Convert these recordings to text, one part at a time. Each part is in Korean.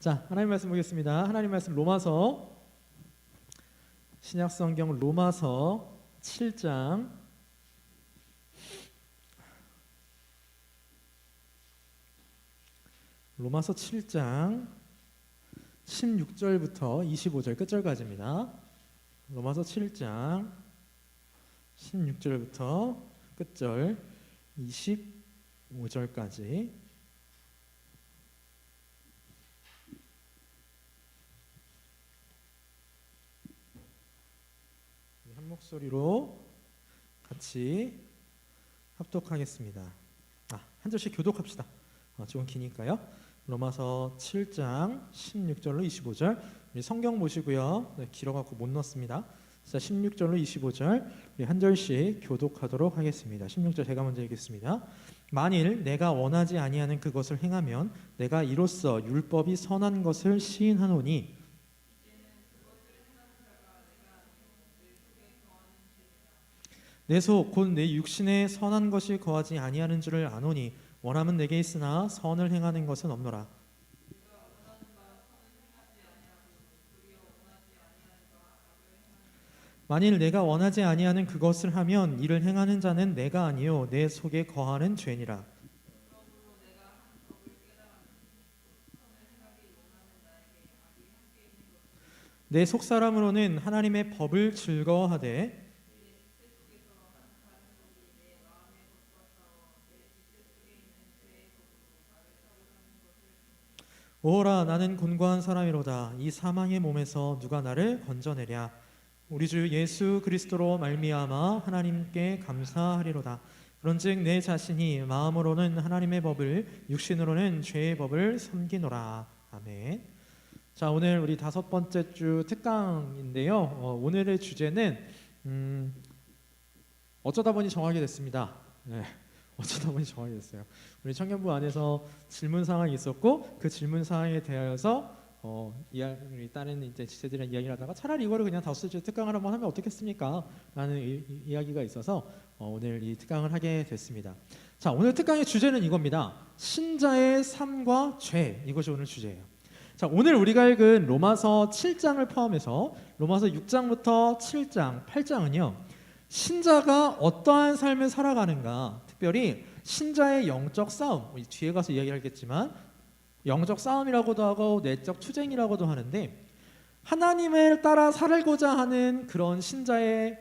자, 하나님 말씀 보겠습니다. 하나님 말씀 로마서, 신약성경 로마서 7장 로마서 7장 16절부터 25절 끝절까지입니다. 로마서 7장 16절부터 끝절 25절까지 한 목소리로 같이 합독하겠습니다. 한 절씩 교독합시다. 조금 기니까요. 로마서 7장 16절로 25절 우리 성경 보시고요. 길어갖고 못 넣습니다. 자, 16절로 25절 우리 한 절씩 교독하도록 하겠습니다. 16절 제가 먼저 읽겠습니다. 만일 내가 원하지 아니하는 그것을 행하면 내가 이로써 율법이 선한 것을 시인하노니 내 속 곧 내 육신에 선한 것이 거하지 아니하는 줄을 아노니 원함은 내게 있으나 선을 행하는 것은 없노라. 만일 내가 원하지 아니하는 그것을 하면 이를 행하는 자는 내가 아니요 내 속에 거하는 죄니라. 내 속사람으로는 하나님의 법을 즐거워하되 오호라 나는 곤고한 사람이로다. 이 사망의 몸에서 누가 나를 건져내랴. 우리 주 예수 그리스도로 말미암아 하나님께 감사하리로다. 그런즉 내 자신이 마음으로는 하나님의 법을 육신으로는 죄의 법을 섬기노라. 아멘. 자, 오늘 우리 5번째 주 특강인데요. 오늘의 주제는 어쩌다 보니 정하게 됐습니다. 네. 어쩌다 보니 정하게 됐어요. 우리 청년부 안에서 질문 사항이 있었고 그 질문 사항에 대하여서 우리 다른 이제 지체들이랑 이야기를 하다가 차라리 이거를 그냥 5주 특강을 한번 하면 어떻겠습니까? 라는 이야기가 있어서 오늘 이 특강을 하게 됐습니다. 자, 오늘 특강의 주제는 이겁니다. 신자의 삶과 죄, 이것이 오늘 주제예요. 자, 오늘 우리가 읽은 로마서 7장을 포함해서 로마서 6장부터 7장, 8장은요 신자가 어떠한 삶을 살아가는가, 특별히 신자의 영적 싸움, 뒤에 가서 이야기하겠지만 영적 싸움이라고도 하고 내적 투쟁이라고도 하는데 하나님을 따라 살고자 하는 그런 신자의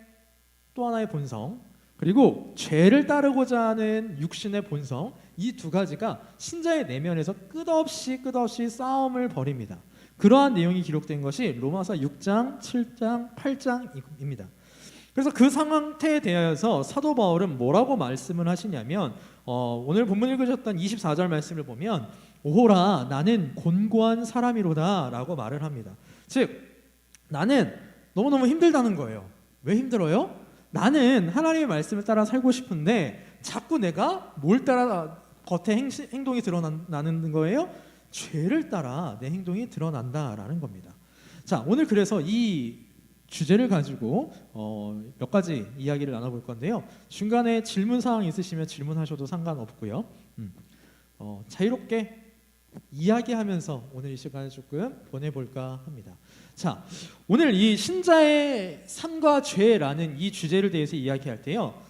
또 하나의 본성, 그리고 죄를 따르고자 하는 육신의 본성, 이 두 가지가 신자의 내면에서 끝없이 싸움을 벌입니다. 그러한 내용이 기록된 것이 로마서 6장, 7장, 8장입니다. 그래서 그 상태에 대하여서 사도 바울은 뭐라고 말씀을 하시냐면 오늘 본문 읽으셨던 24절 말씀을 보면 오호라 나는 곤고한 사람이로다 라고 말을 합니다. 즉 나는 너무너무 힘들다는 거예요. 왜 힘들어요? 나는 하나님의 말씀을 따라 살고 싶은데 자꾸 내가 뭘 따라 겉에 행동이 드러나는 거예요? 죄를 따라 내 행동이 드러난다라는 겁니다. 자, 오늘 그래서 이 주제를 가지고 몇 가지 이야기를 나눠볼 건데요. 중간에 질문 사항 있으시면 질문하셔도 상관없고요. 자유롭게 이야기하면서 오늘 이 시간을 조금 보내볼까 합니다. 자, 오늘 이 신자의 삶과 죄라는 이 주제를 대해서 이야기할 때요.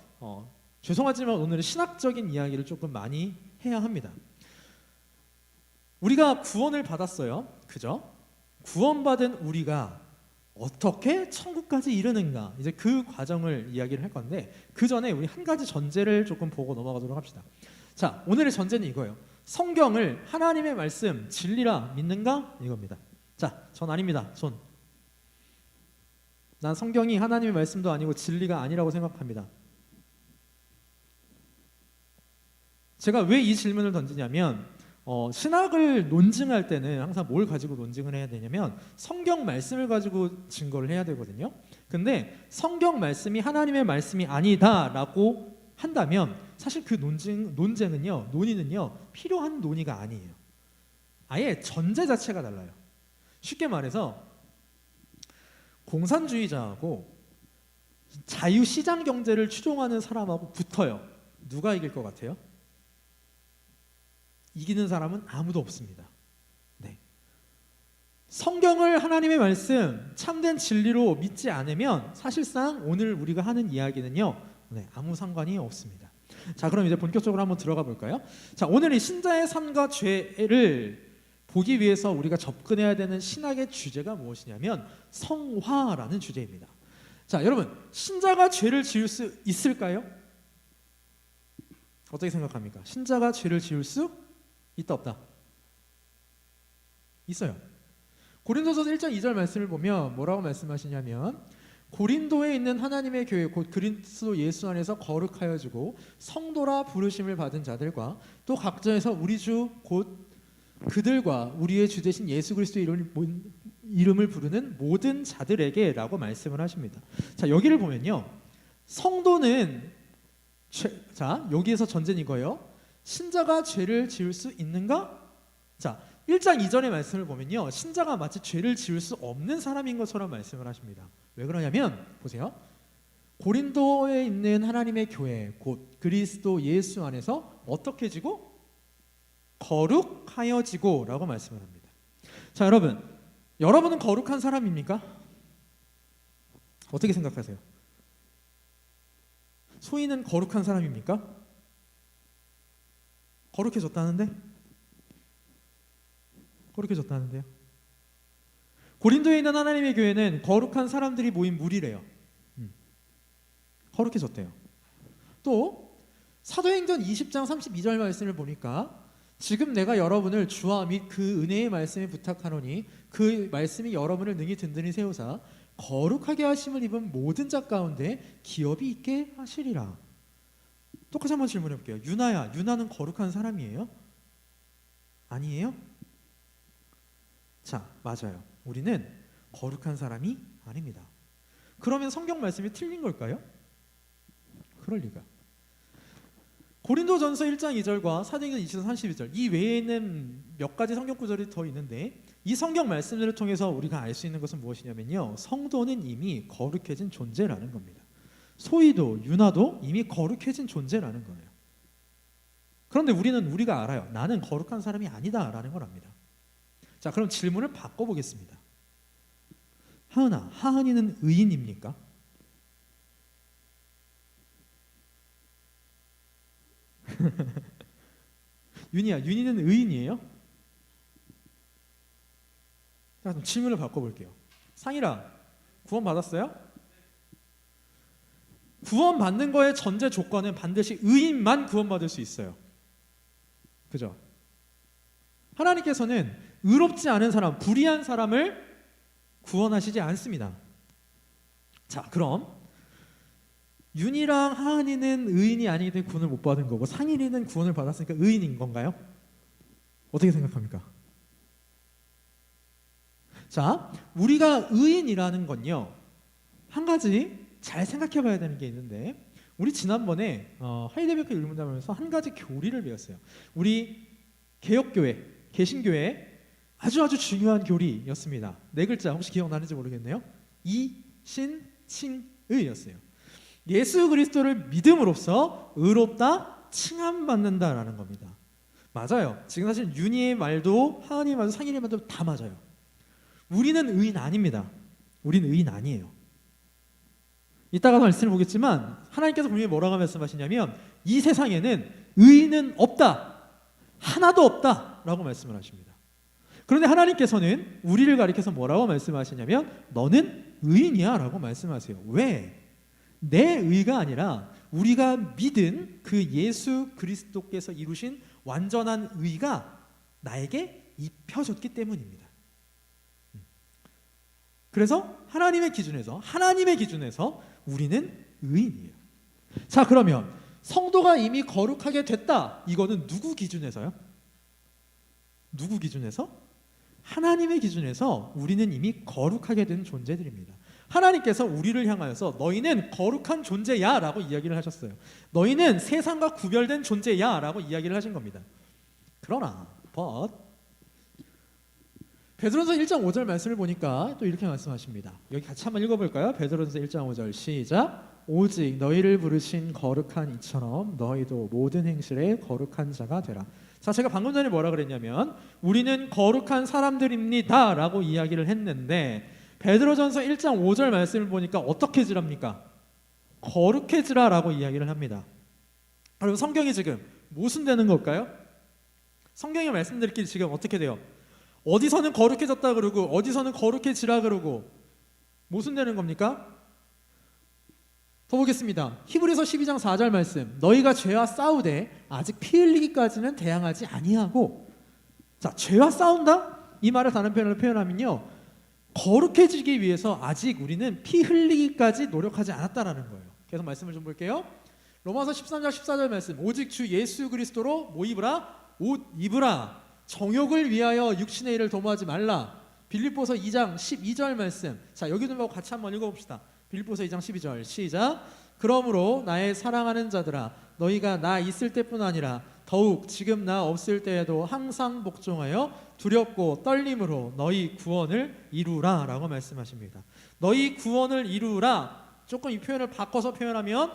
죄송하지만 오늘은 신학적인 이야기를 조금 많이 해야 합니다. 우리가 구원을 받았어요. 그죠? 구원받은 우리가 어떻게 천국까지 이르는가, 이제 그 과정을 이야기를 할 건데 그 전에 우리 한 가지 전제를 조금 보고 넘어가도록 합시다. 자, 오늘의 전제는 이거예요. 성경을 하나님의 말씀 진리라 믿는가? 이겁니다. 자, 전 아닙니다. 난 성경이 하나님의 말씀도 아니고 진리가 아니라고 생각합니다. 제가 왜 이 질문을 던지냐면 신학을 논증할 때는 항상 뭘 가지고 논증을 해야 되냐면 성경 말씀을 가지고 증거를 해야 되거든요. 근데 성경 말씀이 하나님의 말씀이 아니다라고 한다면 사실 그 논의는요 필요한 논의가 아니에요. 아예 전제 자체가 달라요. 쉽게 말해서 공산주의자하고 자유시장 경제를 추종하는 사람하고 붙어요. 누가 이길 것 같아요? 이기는 사람은 아무도 없습니다. 네. 성경을 하나님의 말씀 참된 진리로 믿지 않으면 사실상 오늘 우리가 하는 이야기는요, 아무 상관이 없습니다. 자, 그럼 이제 본격적으로 한번 들어가 볼까요? 자, 오늘 이 신자의 삶과 죄를 보기 위해서 우리가 접근해야 되는 신학의 주제가 무엇이냐면 성화라는 주제입니다. 자, 여러분, 신자가 죄를 지을 수 있을까요? 어떻게 생각합니까? 신자가 죄를 지을 수 있다 없다? 있어요. 고린도서서 1장 2절 말씀을 보면 뭐라고 말씀하시냐면 고린도에 있는 하나님의 교회 곧 그리스도 예수 안에서 거룩하여지고 성도라 부르심을 받은 자들과 또 각자에서 우리 주 곧 그들과 우리의 주 되신 예수 그리스도의 이름을 부르는 모든 자들에게 라고 말씀을 하십니다. 자, 여기를 보면요, 성도는 자, 여기에서 전제는 이거예요. 신자가 죄를 지을 수 있는가? 자, 1장 2절의 말씀을 보면요, 신자가 마치 죄를 지을 수 없는 사람인 것처럼 말씀을 하십니다. 왜 그러냐면 보세요. 고린도에 있는 하나님의 교회 곧 그리스도 예수 안에서 어떻게 지고? 거룩하여지고 라고 말씀을 합니다. 자, 여러분은 거룩한 사람입니까? 어떻게 생각하세요? 소희는 거룩한 사람입니까? 거룩해졌다는데? 거룩해졌다는데요? 고린도에 있는 하나님의 교회는 거룩한 사람들이 모인 무리래요. 거룩해졌대요. 또 사도행전 20장 32절 말씀을 보니까 지금 내가 여러분을 주와 및 그 은혜의 말씀에 부탁하노니 그 말씀이 여러분을 능히 든든히 세우사 거룩하게 하심을 입은 모든 자 가운데 기업이 있게 하시리라. 똑같이 한번 질문해 볼게요. 유나는 거룩한 사람이에요? 아니에요? 자, 맞아요. 우리는 거룩한 사람이 아닙니다. 그러면 성경 말씀이 틀린 걸까요? 그럴 리가. 고린도전서 1장 2절과 사도행전 20장 32절 이 외에는 몇 가지 성경 구절이 더 있는데 이 성경 말씀들을 통해서 우리가 알 수 있는 것은 무엇이냐면요, 성도는 이미 거룩해진 존재라는 겁니다. 소희도 유나도 이미 거룩해진 존재라는 거예요. 그런데 우리가 알아요. 나는 거룩한 사람이 아니다라는 걸 압니다. 자, 그럼 질문을 바꿔보겠습니다. 하은이는 의인입니까? 윤희는 의인이에요? 자, 그럼 질문을 바꿔볼게요. 상일아, 구원 받았어요? 구원 받는 거의 전제 조건은 반드시 의인만 구원 받을 수 있어요. 그죠? 하나님께서는 의롭지 않은 사람, 불의한 사람을 구원하시지 않습니다. 자, 그럼 윤이랑 하은이는 의인이 아니기 때문에 구원을 못 받은 거고 상일이는 구원을 받았으니까 의인인 건가요? 어떻게 생각합니까? 자, 우리가 의인이라는 건요, 한 가지 잘 생각해 봐야 되는 게 있는데 우리 지난번에 하이데베르크 율문담에서 한 가지 교리를 배웠어요. 우리 개혁교회, 개신교회 아주 중요한 교리였습니다. 네 글자 혹시 기억나는지 모르겠네요. 이신칭의였어요. 예수 그리스도를 믿음으로써 의롭다 칭함받는다라는 겁니다. 맞아요. 지금 사실 윤희의 말도 하은이의 말도 상일의 말도 다 맞아요. 우리는 의인 아닙니다. 우리는 의인 아니에요. 이따가 말씀을 보겠지만 하나님께서 분명히 뭐라고 말씀하시냐면 이 세상에는 의인은 없다. 하나도 없다라고 말씀을 하십니다. 그런데 하나님께서는 우리를 가리켜서 뭐라고 말씀하시냐면 너는 의인이야 라고 말씀하세요. 왜? 내 의가 아니라 우리가 믿은 그 예수 그리스도께서 이루신 완전한 의가 나에게 입혀졌기 때문입니다. 그래서 하나님의 기준에서 우리는 의인이에요. 자, 그러면 성도가 이미 거룩하게 됐다. 이거는 누구 기준에서요? 누구 기준에서? 하나님의 기준에서 우리는 이미 거룩하게 된 존재들입니다. 하나님께서 우리를 향하여서 너희는 거룩한 존재야 라고 이야기를 하셨어요. 너희는 세상과 구별된 존재야 라고 이야기를 하신 겁니다. 그러나 베드로전서 1장 5절 말씀을 보니까 또 이렇게 말씀하십니다. 여기 같이 한번 읽어볼까요? 베드로전서 1장 5절 시작. 오직 너희를 부르신 거룩한 이처럼 너희도 모든 행실에 거룩한 자가 되라. 자, 제가 방금 전에 뭐라 그랬냐면 우리는 거룩한 사람들입니다 라고 이야기를 했는데 베드로전서 1장 5절 말씀을 보니까 어떻게 지랍니까? 거룩해지라 라고 이야기를 합니다. 그리고 성경이 지금 모순되는 걸까요? 성경의 말씀들끼리 지금 어떻게 돼요? 어디서는 거룩해졌다 그러고 어디서는 거룩해지라 그러고 모순되는 겁니까? 더 보겠습니다. 히브리서 12장 4절 말씀, 너희가 죄와 싸우되 아직 피 흘리기까지는 대항하지 아니하고. 자, 죄와 싸운다? 이 말을 다른 표현으로 표현하면요, 거룩해지기 위해서 아직 우리는 피 흘리기까지 노력하지 않았다라는 거예요. 계속 말씀을 좀 볼게요. 로마서 13장 14절 말씀, 오직 주 예수 그리스도로 뭐 입으라? 옷 입으라. 정욕을 위하여 육신의 일을 도모하지 말라. 빌립보서 2장 12절 말씀, 자 여기 좀 같이 한번 읽어봅시다. 빌립보서 2장 12절 시작. 그러므로 나의 사랑하는 자들아, 너희가 나 있을 때뿐 아니라 더욱 지금 나 없을 때에도 항상 복종하여 두렵고 떨림으로 너희 구원을 이루라 라고 말씀하십니다. 너희 구원을 이루라, 조금 이 표현을 바꿔서 표현하면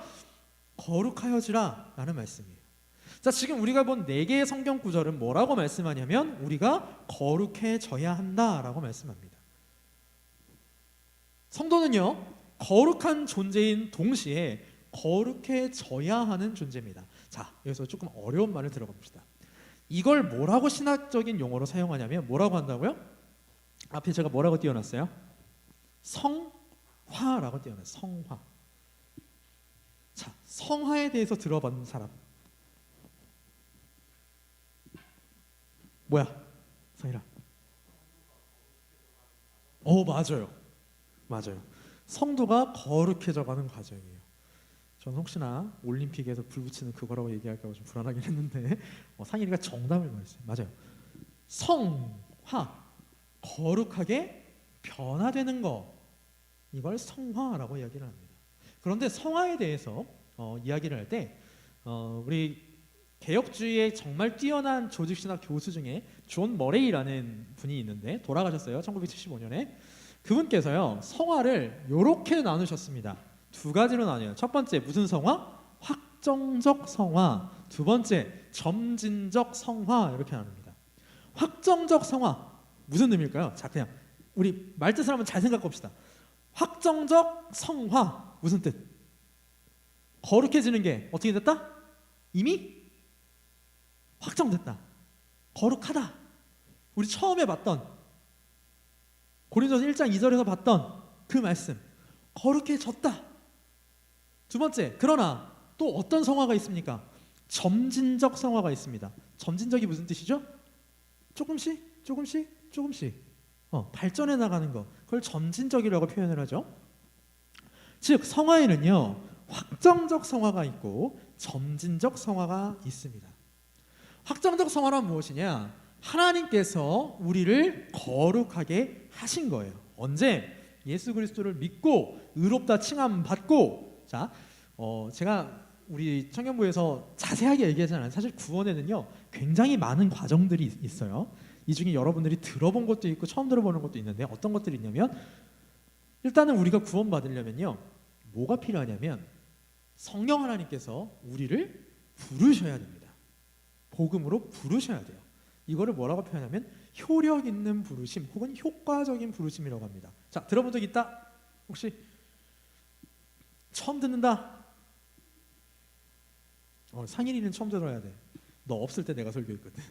거룩하여지라 라는 말씀이에요. 자, 지금 우리가 본 4개의 성경 구절은 뭐라고 말씀하냐면 우리가 거룩해져야 한다라고 말씀합니다. 성도는요, 거룩한 존재인 동시에 거룩해져야 하는 존재입니다. 자, 여기서 조금 어려운 말을 들어봅시다. 이걸 뭐라고 신학적인 용어로 사용하냐면 뭐라고 한다고요? 앞에 제가 뭐라고 띄워놨어요? 성화라고 띄워놨어요. 성화. 자, 성화에 대해서 들어본 사람 뭐야? 성일아. 맞아요. 성도가 거룩해져가는 과정이에요. 저는 혹시나 올림픽에서 불 붙이는 그거라고 얘기할까 좀 불안하긴 했는데 상일이가 정답을 말했어요. 맞아요. 성화, 거룩하게 변화되는 거, 이걸 성화라고 이야기를 합니다. 그런데 성화에 대해서 이야기를 할 때 우리 개혁주의의 정말 뛰어난 조직신학 교수 중에 존 머레이라는 분이 있는데 돌아가셨어요. 1975년에. 그분께서요, 성화를 이렇게 나누셨습니다. 2가지로 나뉘어요. 첫 번째 무슨 성화? 확정적 성화. 두 번째 점진적 성화. 이렇게 나눕니다. 확정적 성화 무슨 의미일까요? 자, 그냥 우리 말뜻을 한번 잘 생각해 봅시다. 확정적 성화 무슨 뜻? 거룩해지는 게 어떻게 됐다? 이미 확정됐다. 거룩하다. 우리 처음에 봤던 고린도서 1장 2절에서 봤던 그 말씀, 거룩해졌다. 두 번째, 그러나 또 어떤 성화가 있습니까? 점진적 성화가 있습니다. 점진적이 무슨 뜻이죠? 조금씩 발전해 나가는 것, 그걸 점진적이라고 표현을 하죠. 즉 성화에는요, 확정적 성화가 있고 점진적 성화가 있습니다. 확정적 성화란 무엇이냐? 하나님께서 우리를 거룩하게 하신 거예요. 언제? 예수 그리스도를 믿고 의롭다 칭함 받고. 자, 제가 우리 청년부에서 자세하게 얘기하잖아요. 사실 구원에는요 굉장히 많은 과정들이 있어요. 이 중에 여러분들이 들어본 것도 있고 처음 들어보는 것도 있는데 어떤 것들이 있냐면, 일단은 우리가 구원받으려면요 뭐가 필요하냐면 성령 하나님께서 우리를 부르셔야 됩니다. 복음으로 부르셔야 돼요. 이거를 뭐라고 표현하면 효력 있는 부르심 혹은 효과적인 부르심이라고 합니다. 자, 들어본 적 있다? 혹시 처음 듣는다? 상인이는 처음 들어야 돼. 너 없을 때 내가 설교했거든.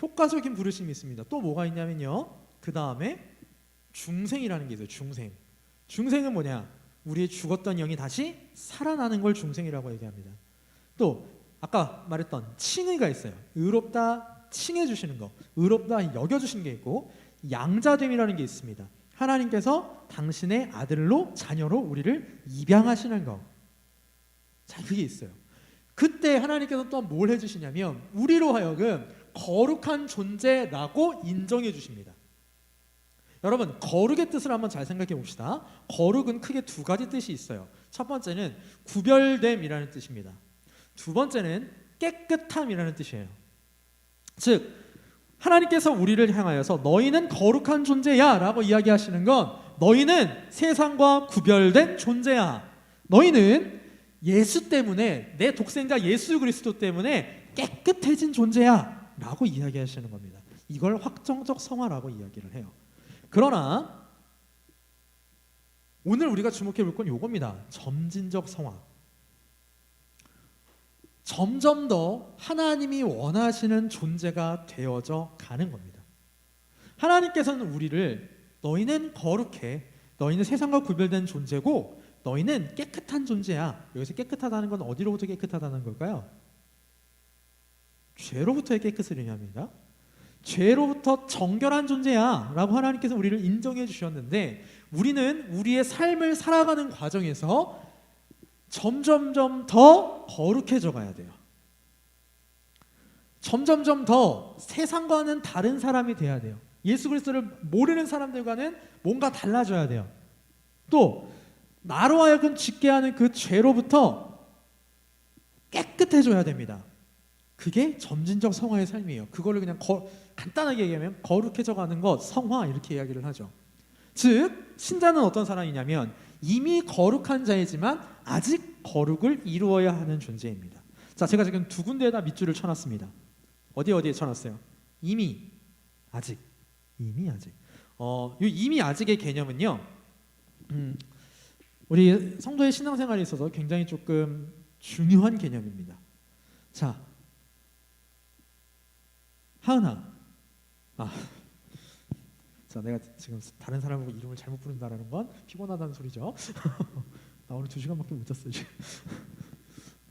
효과적인 부르심이 있습니다. 또 뭐가 있냐면요, 그 다음에 중생이라는 게 있어요. 중생은 뭐냐? 우리의 죽었던 영이 다시 살아나는 걸 중생이라고 얘기합니다. 또 아까 말했던 칭의가 있어요. 의롭다 칭해 주시는 거, 의롭다 여겨 주시는 게 있고, 양자됨이라는 게 있습니다. 하나님께서 당신의 아들로 자녀로 우리를 입양하시는 거. 자, 그게 있어요. 그때 하나님께서 또 뭘 해주시냐면 우리로 하여금 거룩한 존재라고 인정해 주십니다. 여러분, 거룩의 뜻을 한번 잘 생각해 봅시다. 거룩은 크게 2가지 뜻이 있어요. 첫 번째는 구별됨이라는 뜻입니다. 두 번째는 깨끗함이라는 뜻이에요. 즉 하나님께서 우리를 향하여서 너희는 거룩한 존재야 라고 이야기하시는 건, 너희는 세상과 구별된 존재야. 너희는 예수 때문에, 내 독생자 예수 그리스도 때문에 깨끗해진 존재야 라고 이야기하시는 겁니다. 이걸 확정적 성화라고 이야기를 해요. 그러나 오늘 우리가 주목해 볼 건 이겁니다. 점진적 성화. 점점 더 하나님이 원하시는 존재가 되어져 가는 겁니다. 하나님께서는 우리를 너희는 거룩해, 너희는 세상과 구별된 존재고 너희는 깨끗한 존재야. 여기서 깨끗하다는 건 어디로부터 깨끗하다는 걸까요? 죄로부터의 깨끗을 의미합니다. 죄로부터 정결한 존재야 라고 하나님께서 우리를 인정해 주셨는데, 우리는 우리의 삶을 살아가는 과정에서 점점점 더 거룩해져 가야 돼요. 점점점 더 세상과는 다른 사람이 돼야 돼요. 예수 그리스도를 모르는 사람들과는 뭔가 달라져야 돼요. 또 나로 하여금 짓게 하는 그 죄로부터 깨끗해져야 됩니다. 그게 점진적 성화의 삶이에요. 그거를 그냥 간단하게 얘기하면 거룩해져 가는 것, 성화 이렇게 이야기를 하죠. 즉 신자는 어떤 사람이냐면 이미 거룩한 자이지만 아직 거룩을 이루어야 하는 존재입니다. 자, 제가 지금 두 군데에다 밑줄을 쳐놨습니다. 어디에 쳐놨어요? 이미, 아직. 이미, 아직. 이 이미, 아직의 개념은요, 우리 성도의 신앙생활에 있어서 굉장히 조금 중요한 개념입니다. 자, 하은아. 자, 내가 지금 다른 사람하고 이름을 잘못 부른다는 건 피곤하다는 소리죠. 나 오늘 2시간밖에 못 잤어요 지금.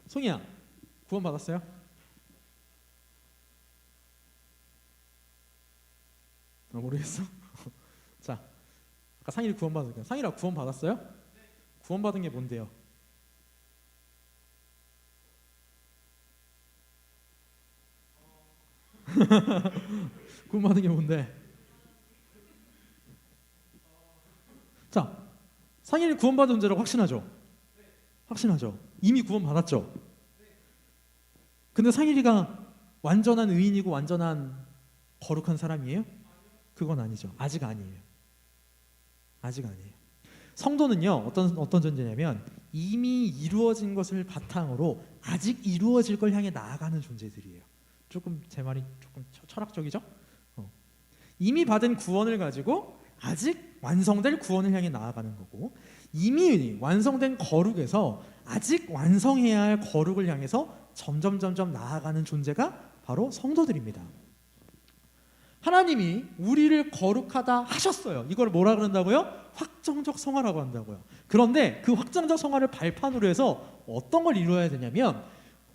송이야, 구원 받았어요? 모르겠어? 자, 아까 상일이 구원 받았어요. 상일아, 구원 받았어요? 네. 구원 받은 게 뭔데요? 구원 받은 게 뭔데? 자, 상일이 구원 받은 존재라고 확신하죠? 확신하죠? 이미 구원 받았죠? 근데 상일이가 완전한 의인이고 완전한 거룩한 사람이에요? 그건 아니죠. 아직 아니에요. 아직 아니에요. 성도는요, 어떤 존재냐면 이미 이루어진 것을 바탕으로 아직 이루어질 걸 향해 나아가는 존재들이에요. 조금 제 말이 조금 철학적이죠? 이미 받은 구원을 가지고 아직 완성될 구원을 향해 나아가는 거고, 이미 완성된 거룩에서 아직 완성해야 할 거룩을 향해서 점점 나아가는 존재가 바로 성도들입니다. 하나님이 우리를 거룩하다 하셨어요. 이걸 뭐라 그런다고요? 확정적 성화라고 한다고요. 그런데 그 확정적 성화를 발판으로 해서 어떤 걸 이루어야 되냐면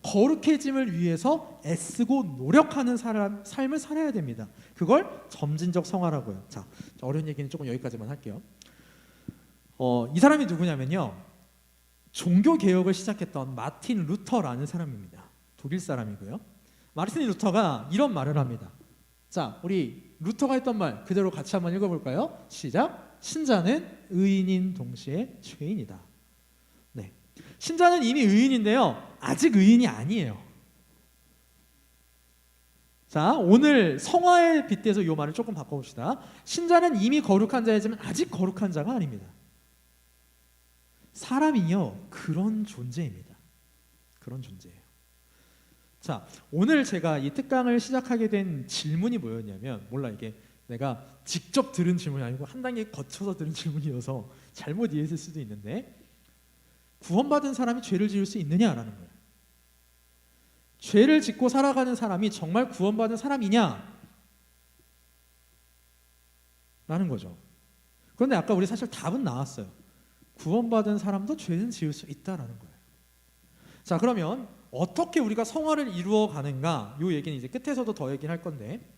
거룩해짐을 위해서 애쓰고 노력하는 삶을 살아야 됩니다. 그걸 점진적 성화라고요. 자, 어려운 얘기는 조금 여기까지만 할게요. 이 사람이 누구냐면요, 종교 개혁을 시작했던 마틴 루터라는 사람입니다. 독일 사람이고요. 마틴 루터가 이런 말을 합니다. 자, 우리 루터가 했던 말 그대로 같이 한번 읽어볼까요? 시작. 신자는 의인인 동시에 죄인이다. 네, 신자는 이미 의인인데요, 아직 의인이 아니에요. 자, 오늘 성화에 빗대서 이 말을 조금 바꿔봅시다. 신자는 이미 거룩한 자이지만 아직 거룩한 자가 아닙니다. 사람이요, 그런 존재입니다. 그런 존재예요. 자, 오늘 제가 이 특강을 시작하게 된 질문이 뭐였냐면, 몰라, 이게 내가 직접 들은 질문이 아니고 한 단계 거쳐서 들은 질문이어서 잘못 이해했을 수도 있는데, 구원받은 사람이 죄를 지을 수 있느냐라는 거예요. 죄를 짓고 살아가는 사람이 정말 구원받은 사람이냐? 라는 거죠. 그런데 아까 우리 사실 답은 나왔어요. 구원받은 사람도 죄는 지을 수 있다라는 거예요. 자, 그러면 어떻게 우리가 성화를 이루어 가는가? 이 얘기는 이제 끝에서도 더 얘기를 할 건데,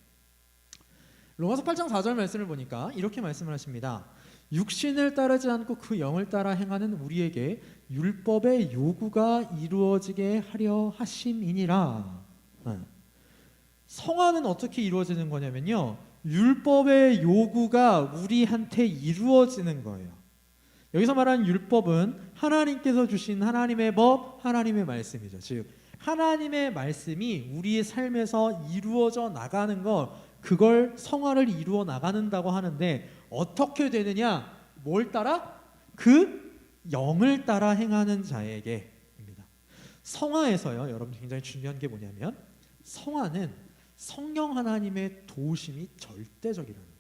로마서 8장 4절 말씀을 보니까 이렇게 말씀을 하십니다. 육신을 따르지 않고 그 영을 따라 행하는 우리에게 율법의 요구가 이루어지게 하려 하심이니라. 성화는 어떻게 이루어지는 거냐면요, 율법의 요구가 우리한테 이루어지는 거예요. 여기서 말하는 율법은 하나님께서 주신 하나님의 법, 하나님의 말씀이죠. 즉 하나님의 말씀이 우리의 삶에서 이루어져 나가는 것, 그걸 성화를 이루어 나가는다고 하는데, 어떻게 되느냐? 뭘 따라? 그 영을 따라 행하는 자에게입니다. 성화에서요, 여러분 굉장히 중요한 게 뭐냐면 성화는 성령 하나님의 도우심이 절대적이라는 거예요.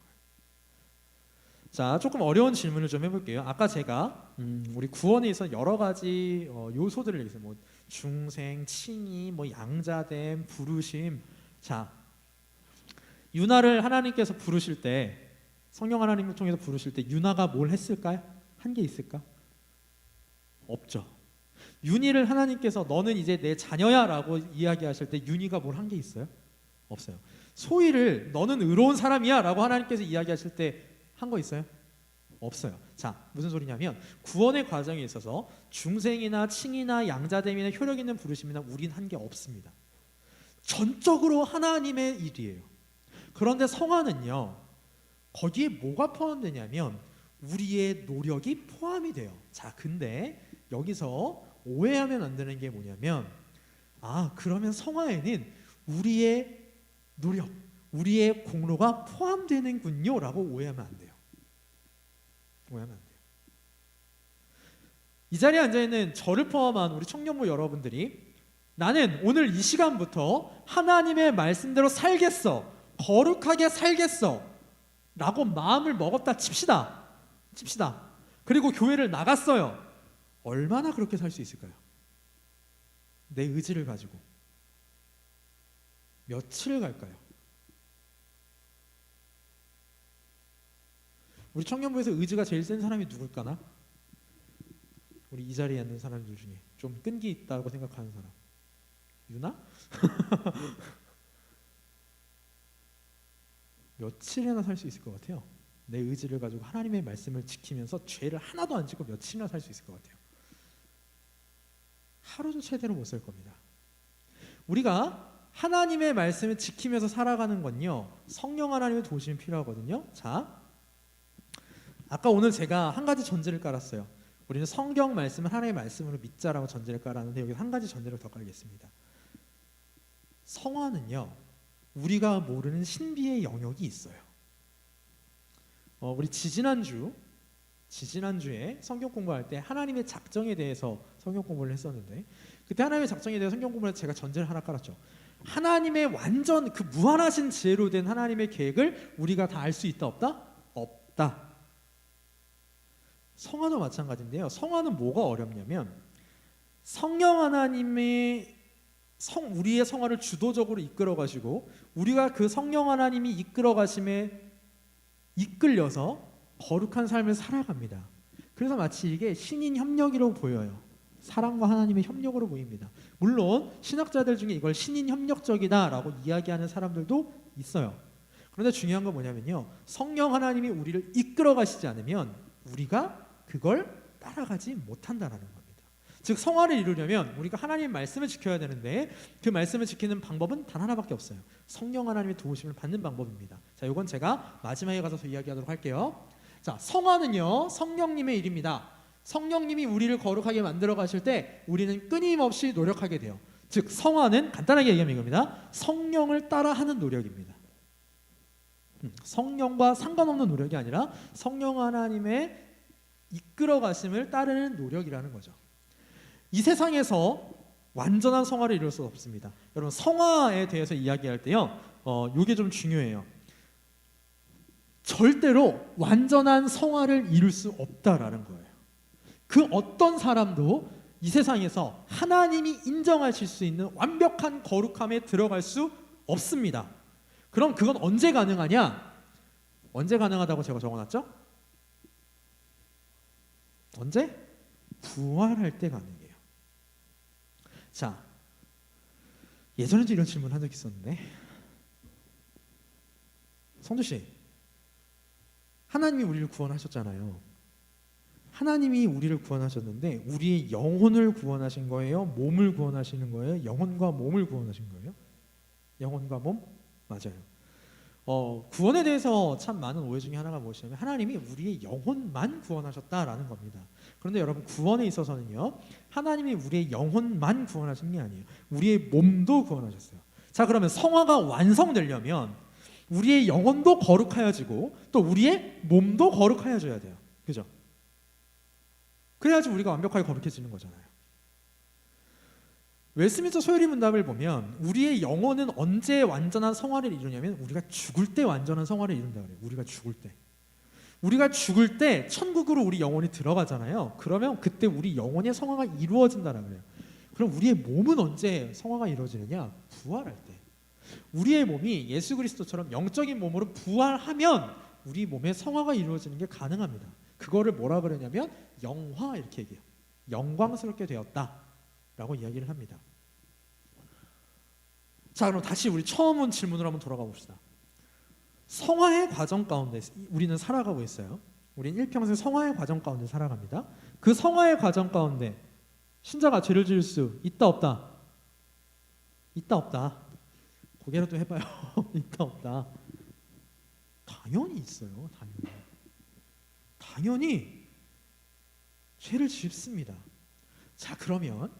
자, 조금 어려운 질문을 좀 해볼게요. 아까 제가 우리 구원에 있어서 여러 가지 요소들을 얘기했어요. 뭐 중생, 칭의, 뭐 양자됨, 부르심. 자, 유나를 하나님께서 부르실 때, 성령 하나님을 통해서 부르실 때 유나가 뭘 했을까요? 한 게 있을까? 없죠. 윤희를 하나님께서 너는 이제 내 자녀야 라고 이야기하실 때 윤희가 뭘 한 게 있어요? 없어요. 소희를 너는 의로운 사람이야 라고 하나님께서 이야기하실 때 한 거 있어요? 없어요. 자, 무슨 소리냐면 구원의 과정에 있어서 중생이나 칭이나 양자됨이나 효력 있는 부르심이나 우린 한 게 없습니다. 전적으로 하나님의 일이에요. 그런데 성화는요, 거기에 뭐가 포함되냐면 우리의 노력이 포함이 돼요. 자, 근데 여기서 오해하면 안 되는 게 뭐냐면, 그러면 성화에는 우리의 노력, 우리의 공로가 포함되는군요 라고 오해하면 안 돼요. 오해하면 안 돼요. 이 자리에 앉아있는 저를 포함한 우리 청년부 여러분들이 나는 오늘 이 시간부터 하나님의 말씀대로 살겠어, 거룩하게 살겠어 라고 마음을 먹었다 칩시다. 그리고 교회를 나갔어요. 얼마나 그렇게 살 수 있을까요? 내 의지를 가지고 며칠을 갈까요? 우리 청년부에서 의지가 제일 센 사람이 누굴까나? 우리 이 자리에 있는 사람들 중에 좀 끈기 있다고 생각하는 사람. 유나? 며칠이나 살 수 있을 것 같아요. 내 의지를 가지고 하나님의 말씀을 지키면서 죄를 하나도 안 짓고 며칠이나 살 수 있을 것 같아요. 하루도 최대로 못 살 겁니다. 우리가 하나님의 말씀을 지키면서 살아가는 건요, 성령 하나님의 도우심이 필요하거든요. 자, 아까 오늘 제가 한 가지 전제를 깔았어요. 우리는 성경 말씀을 하나님의 말씀으로 믿자라고 전제를 깔았는데 여기서 한 가지 전제를 더 깔겠습니다. 성화는요, 우리가 모르는 신비의 영역이 있어요. 우리 지지난주에 성경 공부할 때 하나님의 작정에 대해서 성경 공부를 했었는데, 그때 하나님의 작정에 대해서 성경 공부할 때 제가 전제를 하나 깔았죠. 하나님의 완전 그 무한하신 지혜로 된 하나님의 계획을 우리가 다 알 수 있다 없다? 없다. 성화도 마찬가지인데요. 성화는 뭐가 어렵냐면 성령 하나님의 우리의 성화를 주도적으로 이끌어 가시고 우리가 그 성령 하나님이 이끌어 가심에 이끌려서 거룩한 삶을 살아갑니다. 그래서 마치 이게 신인 협력이라고 보여요. 사랑과 하나님의 협력으로 보입니다. 물론 신학자들 중에 이걸 신인 협력적이다라고 이야기하는 사람들도 있어요. 그런데 중요한 건 뭐냐면요, 성령 하나님이 우리를 이끌어 가시지 않으면 우리가 그걸 따라가지 못한다라는 겁니다. 즉 성화를 이루려면 우리가 하나님의 말씀을 지켜야 되는데 그 말씀을 지키는 방법은 단 하나밖에 없어요. 성령 하나님의 도우심을 받는 방법입니다. 자, 이건 제가 마지막에 가서 이야기하도록 할게요. 자, 성화는요, 성령님의 일입니다. 성령님이 우리를 거룩하게 만들어 가실 때 우리는 끊임없이 노력하게 돼요. 즉 성화는 간단하게 얘기하면 이겁니다. 성령을 따라하는 노력입니다. 성령과 상관없는 노력이 아니라 성령 하나님의 이끌어 가심을 따르는 노력이라는 거죠. 이 세상에서 완전한 성화를 이룰 수 없습니다. 여러분, 성화에 대해서 이야기할 때요, 이게 좀 중요해요. 절대로 완전한 성화를 이룰 수 없다라는 거예요. 그 어떤 사람도 이 세상에서 하나님이 인정하실 수 있는 완벽한 거룩함에 들어갈 수 없습니다. 그럼 그건 언제 가능하냐? 언제 가능하다고 제가 적어놨죠? 언제? 부활할 때 가능해요. 자, 예전에도 이런 질문 한 적 있었는데, 성주씨, 하나님이 우리를 구원하셨잖아요. 하나님이 우리를 구원하셨는데 우리의 영혼을 구원하신 거예요? 몸을 구원하시는 거예요? 영혼과 몸을 구원하신 거예요? 영혼과 몸? 맞아요. 구원에 대해서 참 많은 오해 중에 하나가 무엇이냐면 하나님이 우리의 영혼만 구원하셨다라는 겁니다. 그런데 여러분, 구원에 있어서는요, 하나님이 우리의 영혼만 구원하신 게 아니에요. 우리의 몸도 구원하셨어요. 자, 그러면 성화가 완성되려면 우리의 영혼도 거룩하여지고 또 우리의 몸도 거룩하여져야 돼요. 그죠? 그래야지 우리가 완벽하게 거룩해지는 거잖아요. 웨스민스터 소요리 문답을 보면 우리의 영혼은 언제 완전한 성화를 이루냐면 우리가 죽을 때 완전한 성화를 이룬다 그래요. 우리가 죽을 때. 우리가 죽을 때 천국으로 우리 영혼이 들어가잖아요. 그러면 그때 우리 영혼의 성화가 이루어진다는 거예요. 그럼 우리의 몸은 언제 성화가 이루어지느냐? 부활할 때. 우리의 몸이 예수 그리스도처럼 영적인 몸으로 부활하면 우리 몸의 성화가 이루어지는 게 가능합니다. 그거를 뭐라 그러냐면 영화 이렇게 얘기해요. 영광스럽게 되었다라고 이야기를 합니다. 자, 그럼 다시 우리 처음 온 질문으로 한번 돌아가 봅시다. 성화의 과정 가운데 우리는 살아가고 있어요. 우리는 일평생 성화의 과정 가운데 살아갑니다. 그 성화의 과정 가운데 신자가 죄를 지을 수 있다 없다? 있다 없다? 고개라도 해봐요. 있다 없다? 당연히 있어요. 당연히 죄를 짓습니다. 자, 그러면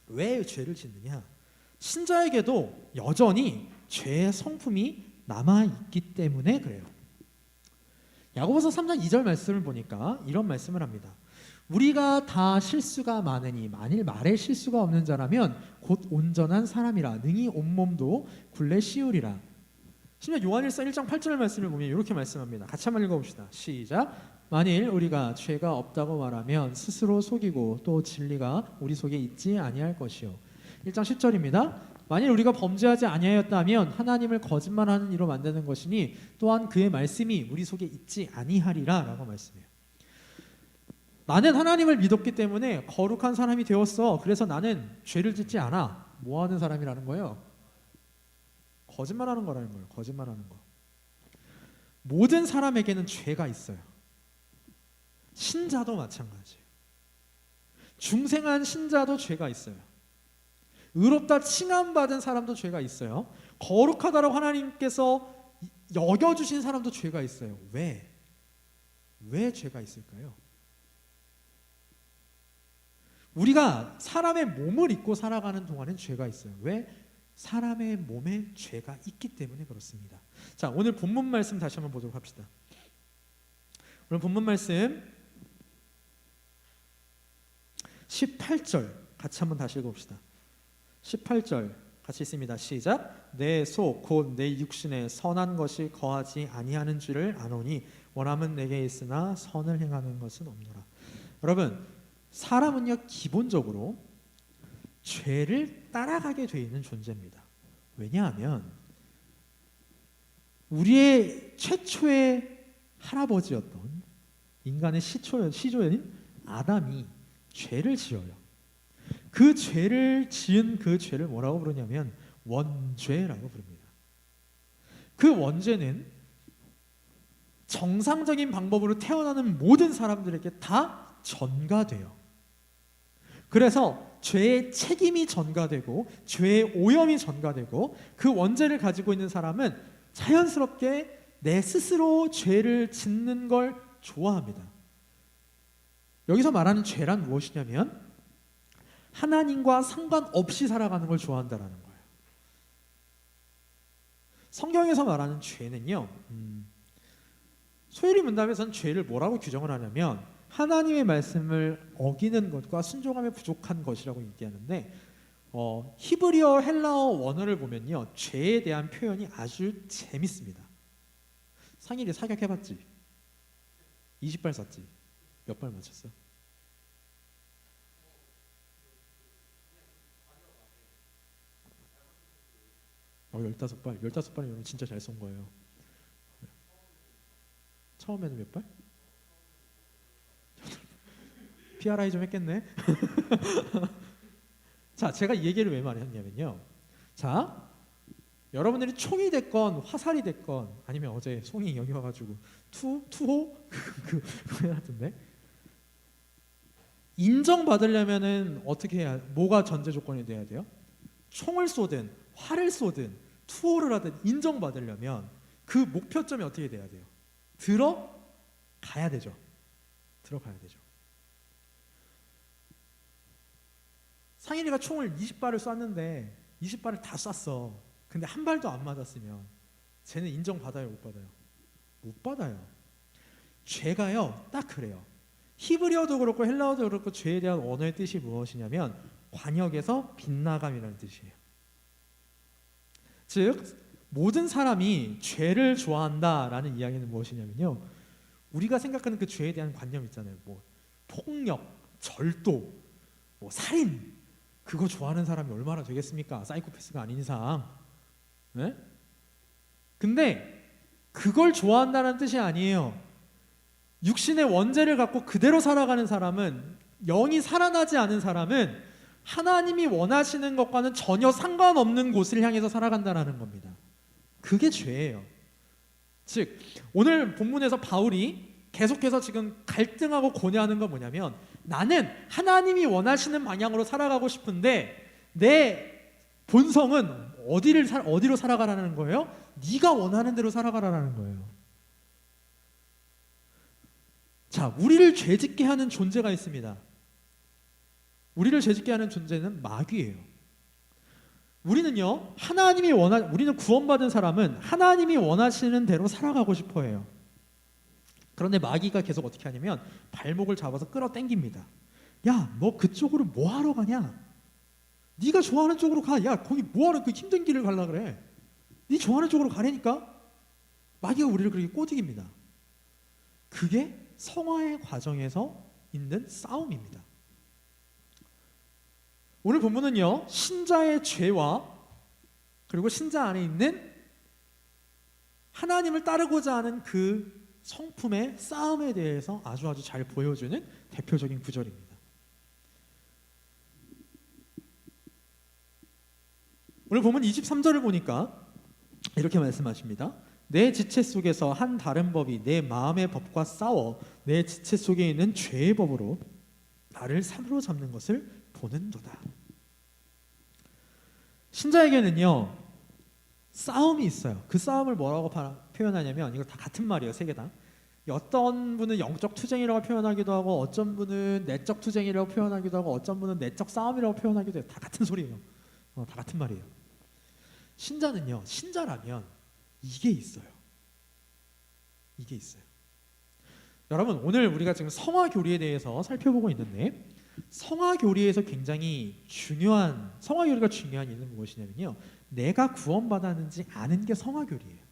왜 죄를 짓느냐? 신자에게도 여전히 죄의 성품이 남아있기 때문에 그래요. 야고보서 3장 2절 말씀을 보니까 이런 말씀을 합니다. 우리가 다 실수가 많으니 만일 말에 실수가 없는 자라면 곧 온전한 사람이라 능히 온몸도 굴레 씌우리라. 심지어 요한일서 1장 8절 말씀을 보면 이렇게 말씀합니다. 같이 한번 읽어봅시다. 시작. 만일 우리가 죄가 없다고 말하면 스스로 속이고 또 진리가 우리 속에 있지 아니할 것이요. 1장 10절입니다. 만일 우리가 범죄하지 아니하였다면 하나님을 거짓말하는 이로 만드는 것이니 또한 그의 말씀이 우리 속에 있지 아니하리라 라고 말씀해요. 나는 하나님을 믿었기 때문에 거룩한 사람이 되었어. 그래서 나는 죄를 짓지 않아. 뭐 하는 사람이라는 거예요? 거짓말하는 거라는 거예요. 거짓말하는 거. 모든 사람에게는 죄가 있어요. 신자도 마찬가지예요. 중생한 신자도 죄가 있어요. 의롭다 칭함받은 사람도 죄가 있어요. 거룩하다라고 하나님께서 여겨주신 사람도 죄가 있어요. 왜? 왜 죄가 있을까요? 우리가 사람의 몸을 입고 살아가는 동안엔 죄가 있어요. 왜? 사람의 몸에 죄가 있기 때문에 그렇습니다. 자, 오늘 본문 말씀 다시 한번 보도록 합시다. 오늘 본문 말씀 18절 같이 한번 다시 읽어봅시다. 18절 같이 있습니다. 시작. 내 속 곧 내 육신에 선한 것이 거하지 아니하는 줄을 아노니 원함은 내게 있으나 선을 행하는 것은 없노라. 여러분, 사람은요 기본적으로 죄를 따라가게 되어 있는 존재입니다. 왜냐하면 우리의 최초의 할아버지였던 인간의 시조인 아담이 죄를 지어요. 그 죄를 지은 그 죄를 뭐라고 부르냐면 원죄라고 부릅니다. 그 원죄는 정상적인 방법으로 태어나는 모든 사람들에게 다 전가돼요. 그래서 죄의 책임이 전가되고 죄의 오염이 전가되고 그 원죄를 가지고 있는 사람은 자연스럽게 내 스스로 죄를 짓는 걸 좋아합니다. 여기서 말하는 죄란 무엇이냐면 하나님과 상관없이 살아가는 걸 좋아한다라는 거예요. 성경에서 말하는 죄는요, 소요리 문답에서는 죄를 뭐라고 규정을 하냐면 하나님의 말씀을 어기는 것과 순종함에 부족한 것이라고 얘기하는데 히브리어 헬라어 원어를 보면요 죄에 대한 표현이 아주 재밌습니다. 상일이 사격해봤지? 20발 쐈지? 몇 발 맞췄어? 15발? 15발이면 진짜 잘 쏜 거예요. 처음에는 몇 발? PRI 좀 했겠네. 자, 제가 이 얘기를 왜 말했냐면요. 자, 여러분들이 총이 됐건 화살이 됐건 아니면 어제 송이 여기 와가지고 투호 그거 해놨던데 인정받으려면은 어떻게 해야 뭐가 전제 조건이 돼야 돼요? 총을 쏘든 활을 쏘든 투호를 하든 인정받으려면 그 목표점이 어떻게 돼야 돼요? 들어가야 되죠. 들어가야 되죠. 상일이가 총을 20발을 쐈는데 20발을 다 쐈어. 근데 한 발도 안 맞았으면 쟤는 인정받아요? 못 받아요? 못 받아요. 죄가요 딱 그래요. 히브리어도 그렇고 헬라어도 그렇고 죄에 대한 언어의 뜻이 무엇이냐면 관역에서 빗나감이라는 뜻이에요. 즉 모든 사람이 죄를 좋아한다라는 이야기는 무엇이냐면요, 우리가 생각하는 그 죄에 대한 관념 있잖아요. 뭐 폭력, 절도, 뭐 살인, 그거 좋아하는 사람이 얼마나 되겠습니까? 사이코패스가 아닌 이상. 네? 근데 그걸 좋아한다는 뜻이 아니에요. 육신의 원죄를 갖고 그대로 살아가는 사람은, 영이 살아나지 않은 사람은 하나님이 원하시는 것과는 전혀 상관없는 곳을 향해서 살아간다는 겁니다. 그게 죄예요. 즉 오늘 본문에서 바울이 계속해서 지금 갈등하고 고뇌하는 건 뭐냐면, 나는 하나님이 원하시는 방향으로 살아가고 싶은데 내 본성은 어디로 살아가라는 거예요? 네가 원하는 대로 살아가라는 거예요. 자, 우리를 죄짓게 하는 존재가 있습니다. 우리를 죄짓게 하는 존재는 마귀예요. 우리는요, 우리는 구원받은 사람은 하나님이 원하시는 대로 살아가고 싶어 해요. 그런데 마귀가 계속 어떻게 하냐면 발목을 잡아서 끌어당깁니다. 야, 너 그쪽으로 뭐 하러 가냐? 네가 좋아하는 쪽으로 가. 야, 거기 뭐하러 그 힘든 길을 가려 그래? 네 좋아하는 쪽으로 가라니까? 마귀가 우리를 그렇게 꼬드깁니다. 그게 성화의 과정에서 있는 싸움입니다. 오늘 본문은요, 신자의 죄와 그리고 신자 안에 있는 하나님을 따르고자 하는 그 성품의 싸움에 대해서 아주 잘 보여주는 대표적인 구절입니다. 오늘 본문 23절을 보니까 이렇게 말씀하십니다. 내 지체 속에서 한 다른 법이 내 마음의 법과 싸워 내 지체 속에 있는 죄의 법으로 나를 사로잡는 것을 보는도다. 신자에게는요, 싸움이 있어요. 그 싸움을 뭐라고 표현하냐면, 이거 다 같은 말이에요, 세 개 다. 어떤 분은 영적 투쟁이라고 표현하기도 하고, 어떤 분은 내적 투쟁이라고 표현하기도 하고, 어떤 분은 내적 싸움이라고 표현하기도 해요. 다 같은 소리예요. 다 같은 말이에요. 신자는요, 신자라면 이게 있어요. 이게 있어요. 여러분, 오늘 우리가 지금 성화교리에 대해서 살펴보고 있는데, 성화교리에서 굉장히 중요한, 성화교리가 중요한 이유는 무엇이냐면요, 내가 구원받았는지 아는 게 성화교리예요.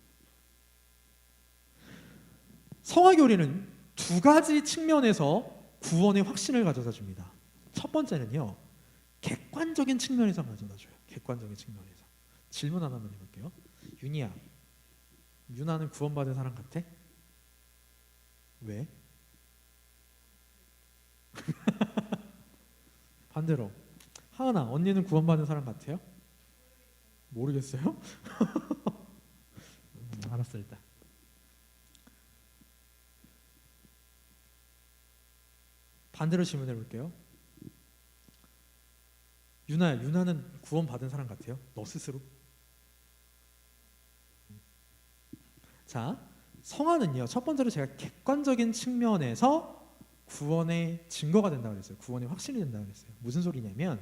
성화교리는 두 가지 측면에서 구원의 확신을 가져다 줍니다. 첫 번째는요, 객관적인 측면에서 가져다 줘요. 객관적인 측면에서. 질문 하나만 해볼게요. 윤희야, 유나는 구원받은 사람 같아? 왜? 반대로, 하은아, 언니는 구원받은 사람 같아요? 모르겠어요? 알았어. 일단 반대로 질문해 볼게요. 유나야, 유나는 구원받은 사람 같아요? 너 스스로? 자, 성화는요, 첫 번째로 제가 객관적인 측면에서 구원의 증거가 된다고 그랬어요. 구원의 확신이 된다고 그랬어요. 무슨 소리냐면,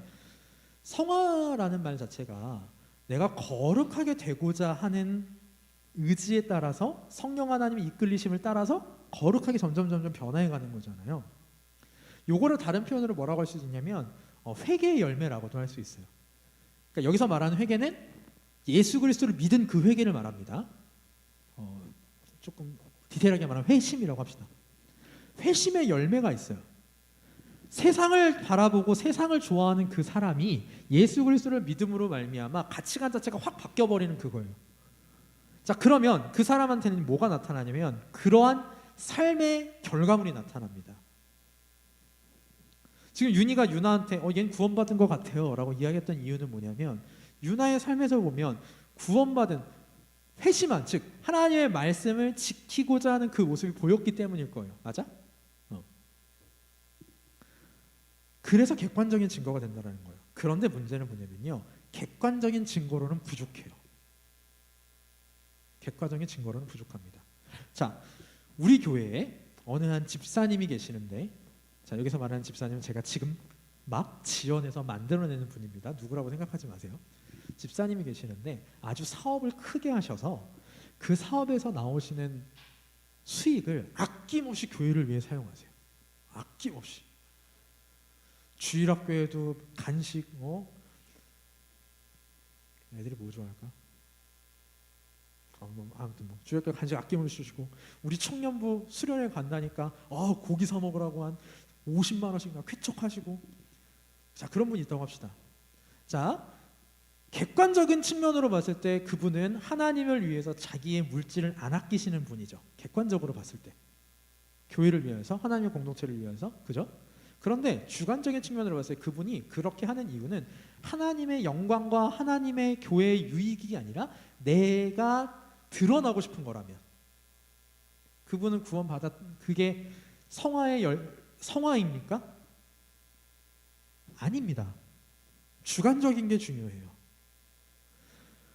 성화라는 말 자체가 내가 거룩하게 되고자 하는 의지에 따라서, 성령 하나님의 이끌리심을 따라서 거룩하게 점점 변화해가는 거잖아요. 요거를 다른 표현으로 뭐라고 할 수 있냐면 회개의 열매라고도 할 수 있어요. 그러니까 여기서 말하는 회개는 예수 그리스도를 믿은 그 회개를 말합니다. 조금 디테일하게 말하면 회심이라고 합시다. 회심의 열매가 있어요. 세상을 바라보고 세상을 좋아하는 그 사람이 예수 그리스도를 믿음으로 말미암아 가치관 자체가 확 바뀌어버리는 그거예요. 자, 그러면 그 사람한테는 뭐가 나타나냐면 그러한 삶의 결과물이 나타납니다. 지금 윤희가 유나한테 얘는 구원받은 것 같아요 라고 이야기했던 이유는 뭐냐면, 유나의 삶에서 보면 구원받은, 회심한, 즉 하나님의 말씀을 지키고자 하는 그 모습이 보였기 때문일 거예요. 맞아? 그래서 객관적인 증거가 된다는 거예요. 그런데 문제는 뭐냐면요, 객관적인 증거로는 부족해요. 객관적인 증거로는 부족합니다. 자, 우리 교회에 어느 한 집사님이 계시는데, 자, 여기서 말하는 집사님은 제가 지금 막 지어내서 만들어내는 분입니다. 누구라고 생각하지 마세요. 집사님이 계시는데 아주 사업을 크게 하셔서 그 사업에서 나오시는 수익을 아낌없이 교회를 위해 사용하세요. 아낌없이. 주일학교에도 간식, 애들이 뭐 좋아할까? 아무튼 뭐 주일학교 간식 아낌없이 주시고, 우리 청년부 수련회 간다니까 고기 사 먹으라고 한 50만 원씩나 쾌척하시고. 자, 그런 분이 있다고 합시다. 자, 객관적인 측면으로 봤을 때 그분은 하나님을 위해서 자기의 물질을 안 아끼시는 분이죠. 객관적으로 봤을 때 교회를 위해서, 하나님의 공동체를 위해서, 그죠? 그런데 주관적인 측면으로 봤을 때 그분이 그렇게 하는 이유는 하나님의 영광과 하나님의 교회의 유익이 아니라 내가 드러나고 싶은 거라면, 그분은 구원받았, 그게 성화입니까? 아닙니다. 주관적인 게 중요해요.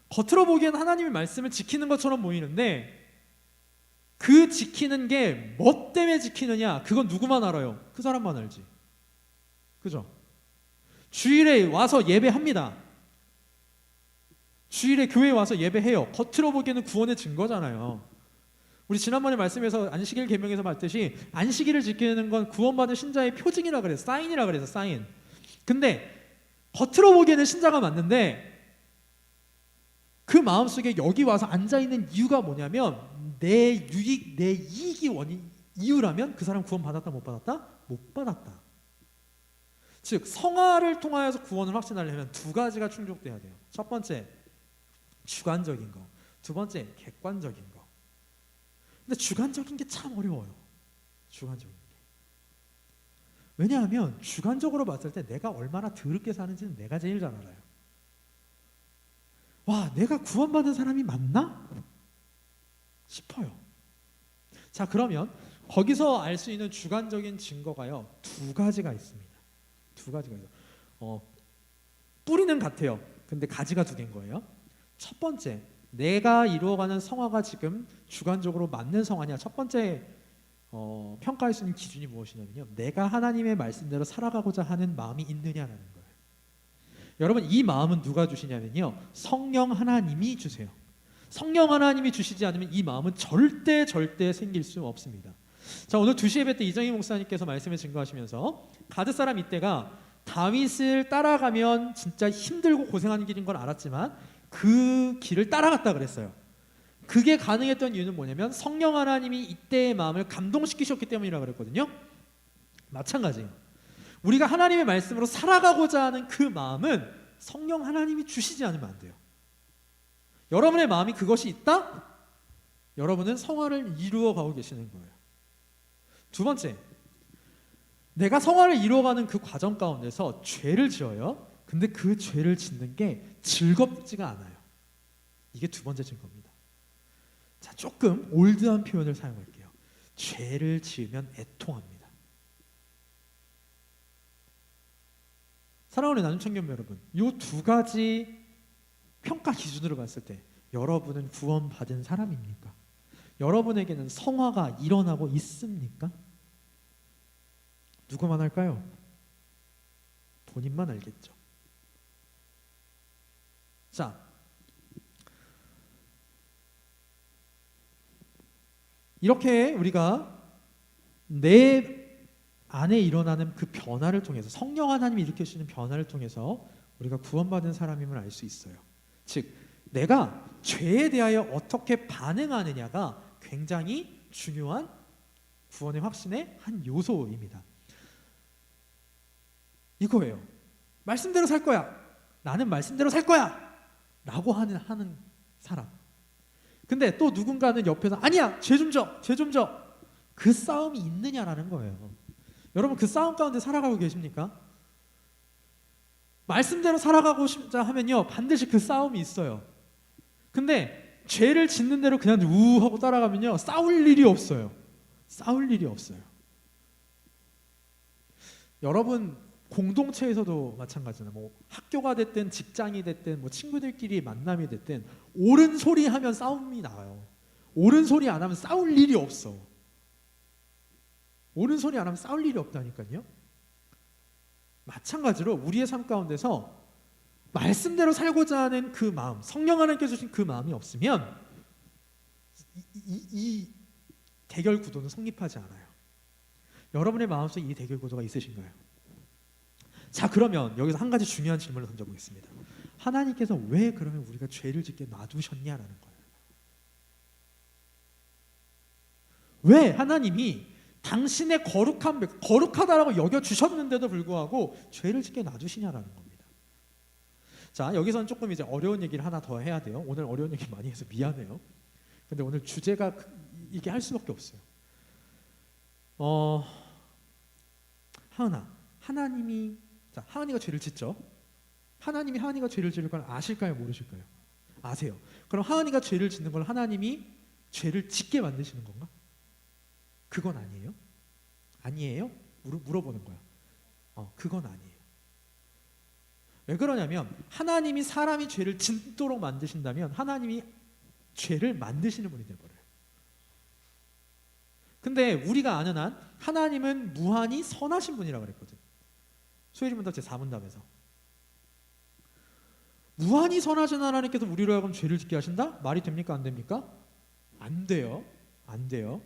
겉으로 보기엔 하나님의 말씀을 지키는 것처럼 보이는데 그 지키는 게 뭐 때문에 지키느냐, 그건 누구만 알아요? 그 사람만 알지. 그죠? 주일에 와서 예배합니다. 주일에 교회에 와서 예배해요. 겉으로 보기에는 구원의 증거잖아요. 우리 지난번에 말씀에서 안식일 계명에서 봤듯이 안식일을 지키는 건 구원받은 신자의 표징이라 그래서, 사인이라 그래서, 사인. 근데 겉으로 보기에는 신자가 맞는데 그 마음속에 여기 와서 앉아있는 이유가 뭐냐면 내 유익, 내 이익이 이유라면 그 사람 구원 받았다 못 받았다? 못 받았다. 즉 성화를 통하여서 구원을 확신하려면 두 가지가 충족돼야 돼요. 첫 번째, 주관적인 거. 두 번째, 객관적인 거. 근데 주관적인 게 참 어려워요. 주관적인 게. 왜냐하면 주관적으로 봤을 때 내가 얼마나 더럽게 사는지는 내가 제일 잘 알아요. 와, 내가 구원받은 사람이 맞나? 싶어요. 자, 그러면 거기서 알 수 있는 주관적인 증거가요, 두 가지가 있습니다. 두 가지가 있어요. 뿌리는 같아요. 근데 가지가 두 개인 거예요. 첫 번째, 내가 이루어가는 성화가 지금 주관적으로 맞는 성화냐. 첫 번째 평가할 수 있는 기준이 무엇이냐면요, 내가 하나님의 말씀대로 살아가고자 하는 마음이 있느냐라는 거예요. 여러분, 이 마음은 누가 주시냐면요, 성령 하나님이 주세요. 성령 하나님이 주시지 않으면 이 마음은 절대 생길 수 없습니다. 자, 오늘 2시 예배 때 이정희 목사님께서 말씀을 증거하시면서 가드 사람 이때가 다윗을 따라가면 진짜 힘들고 고생하는 길인 걸 알았지만 그 길을 따라갔다 그랬어요. 그게 가능했던 이유는 뭐냐면 성령 하나님이 이때의 마음을 감동시키셨기 때문이라고 그랬거든요. 마찬가지예요. 우리가 하나님의 말씀으로 살아가고자 하는 그 마음은 성령 하나님이 주시지 않으면 안 돼요. 여러분의 마음이 그것이 있다? 여러분은 성화를 이루어가고 계시는 거예요. 두 번째, 내가 성화를 이루어가는 그 과정 가운데서 죄를 지어요. 근데 그 죄를 짓는 게 즐겁지가 않아요. 이게 두 번째 증거입니다. 자, 조금 올드한 표현을 사용할게요. 죄를 지으면 애통합니다. 사랑하는 나눔 청년부 여러분, 이 두 가지 평가 기준으로 봤을 때 여러분은 구원받은 사람입니까? 여러분에게는 성화가 일어나고 있습니까? 누구만 할까요? 본인만 알겠죠. 자, 이렇게 우리가 내 안에 일어나는 그 변화를 통해서, 성령 하나님이 일으켜주시는 변화를 통해서 우리가 구원받은 사람임을 알 수 있어요. 즉, 내가 죄에 대하여 어떻게 반응하느냐가 굉장히 중요한 구원의 확신의 한 요소입니다. 이거예요. 말씀대로 살 거야. 나는 말씀대로 살 거야. 라고 하는 사람. 근데 또 누군가는 옆에서 아니야, 죄 좀 져, 죄 좀 져. 그 싸움이 있느냐라는 거예요. 여러분, 그 싸움 가운데 살아가고 계십니까? 말씀대로 살아가고 싶자 하면요, 반드시 그 싸움이 있어요. 근데 죄를 짓는 대로 그냥 우하고 따라가면요, 싸울 일이 없어요. 싸울 일이 없어요. 여러분, 공동체에서도 마찬가지잖아요. 뭐 학교가 됐든 직장이 됐든 뭐 친구들끼리 만남이 됐든 옳은 소리 하면 싸움이 나와요. 옳은 소리 안 하면 싸울 일이 없어. 옳은 소리 안 하면 싸울 일이 없다니까요. 마찬가지로 우리의 삶 가운데서 말씀대로 살고자 하는 그 마음, 성령 하나님께 주신 그 마음이 없으면 이 대결 구도는 성립하지 않아요. 여러분의 마음속에 이 대결 구도가 있으신가요? 자, 그러면 여기서 한 가지 중요한 질문을 던져보겠습니다. 하나님께서 왜 그러면 우리가 죄를 짓게 놔두셨냐라는 거예요. 왜 하나님이 당신의 거룩하다라고 여겨주셨는데도 불구하고 죄를 짓게 놔두시냐라는 겁니다. 자, 여기서는 조금 이제 어려운 얘기를 하나 더 해야 돼요. 오늘 어려운 얘기 많이 해서 미안해요. 근데 오늘 주제가 이게 할 수밖에 없어요. 하나님이, 자, 하은이가 죄를 짓죠. 하나님이 하은이가 죄를 지을 걸 아실까요, 모르실까요? 아세요. 그럼 하은이가 죄를 짓는 걸 하나님이 죄를 짓게 만드시는 건가? 그건 아니에요. 아니에요? 물어보는 거야. 그건 아니에요. 왜 그러냐면 하나님이 사람이 죄를 짓도록 만드신다면 하나님이 죄를 만드시는 분이 되어버려요. 근데 우리가 아는 한 하나님은 무한히 선하신 분이라고 그랬거든. 소유리문답 제4문답에서 무한히 선하신 하나님께서 우리로 하여금 죄를 짓게 하신다? 말이 됩니까? 안 됩니까? 안 돼요. 안 돼요.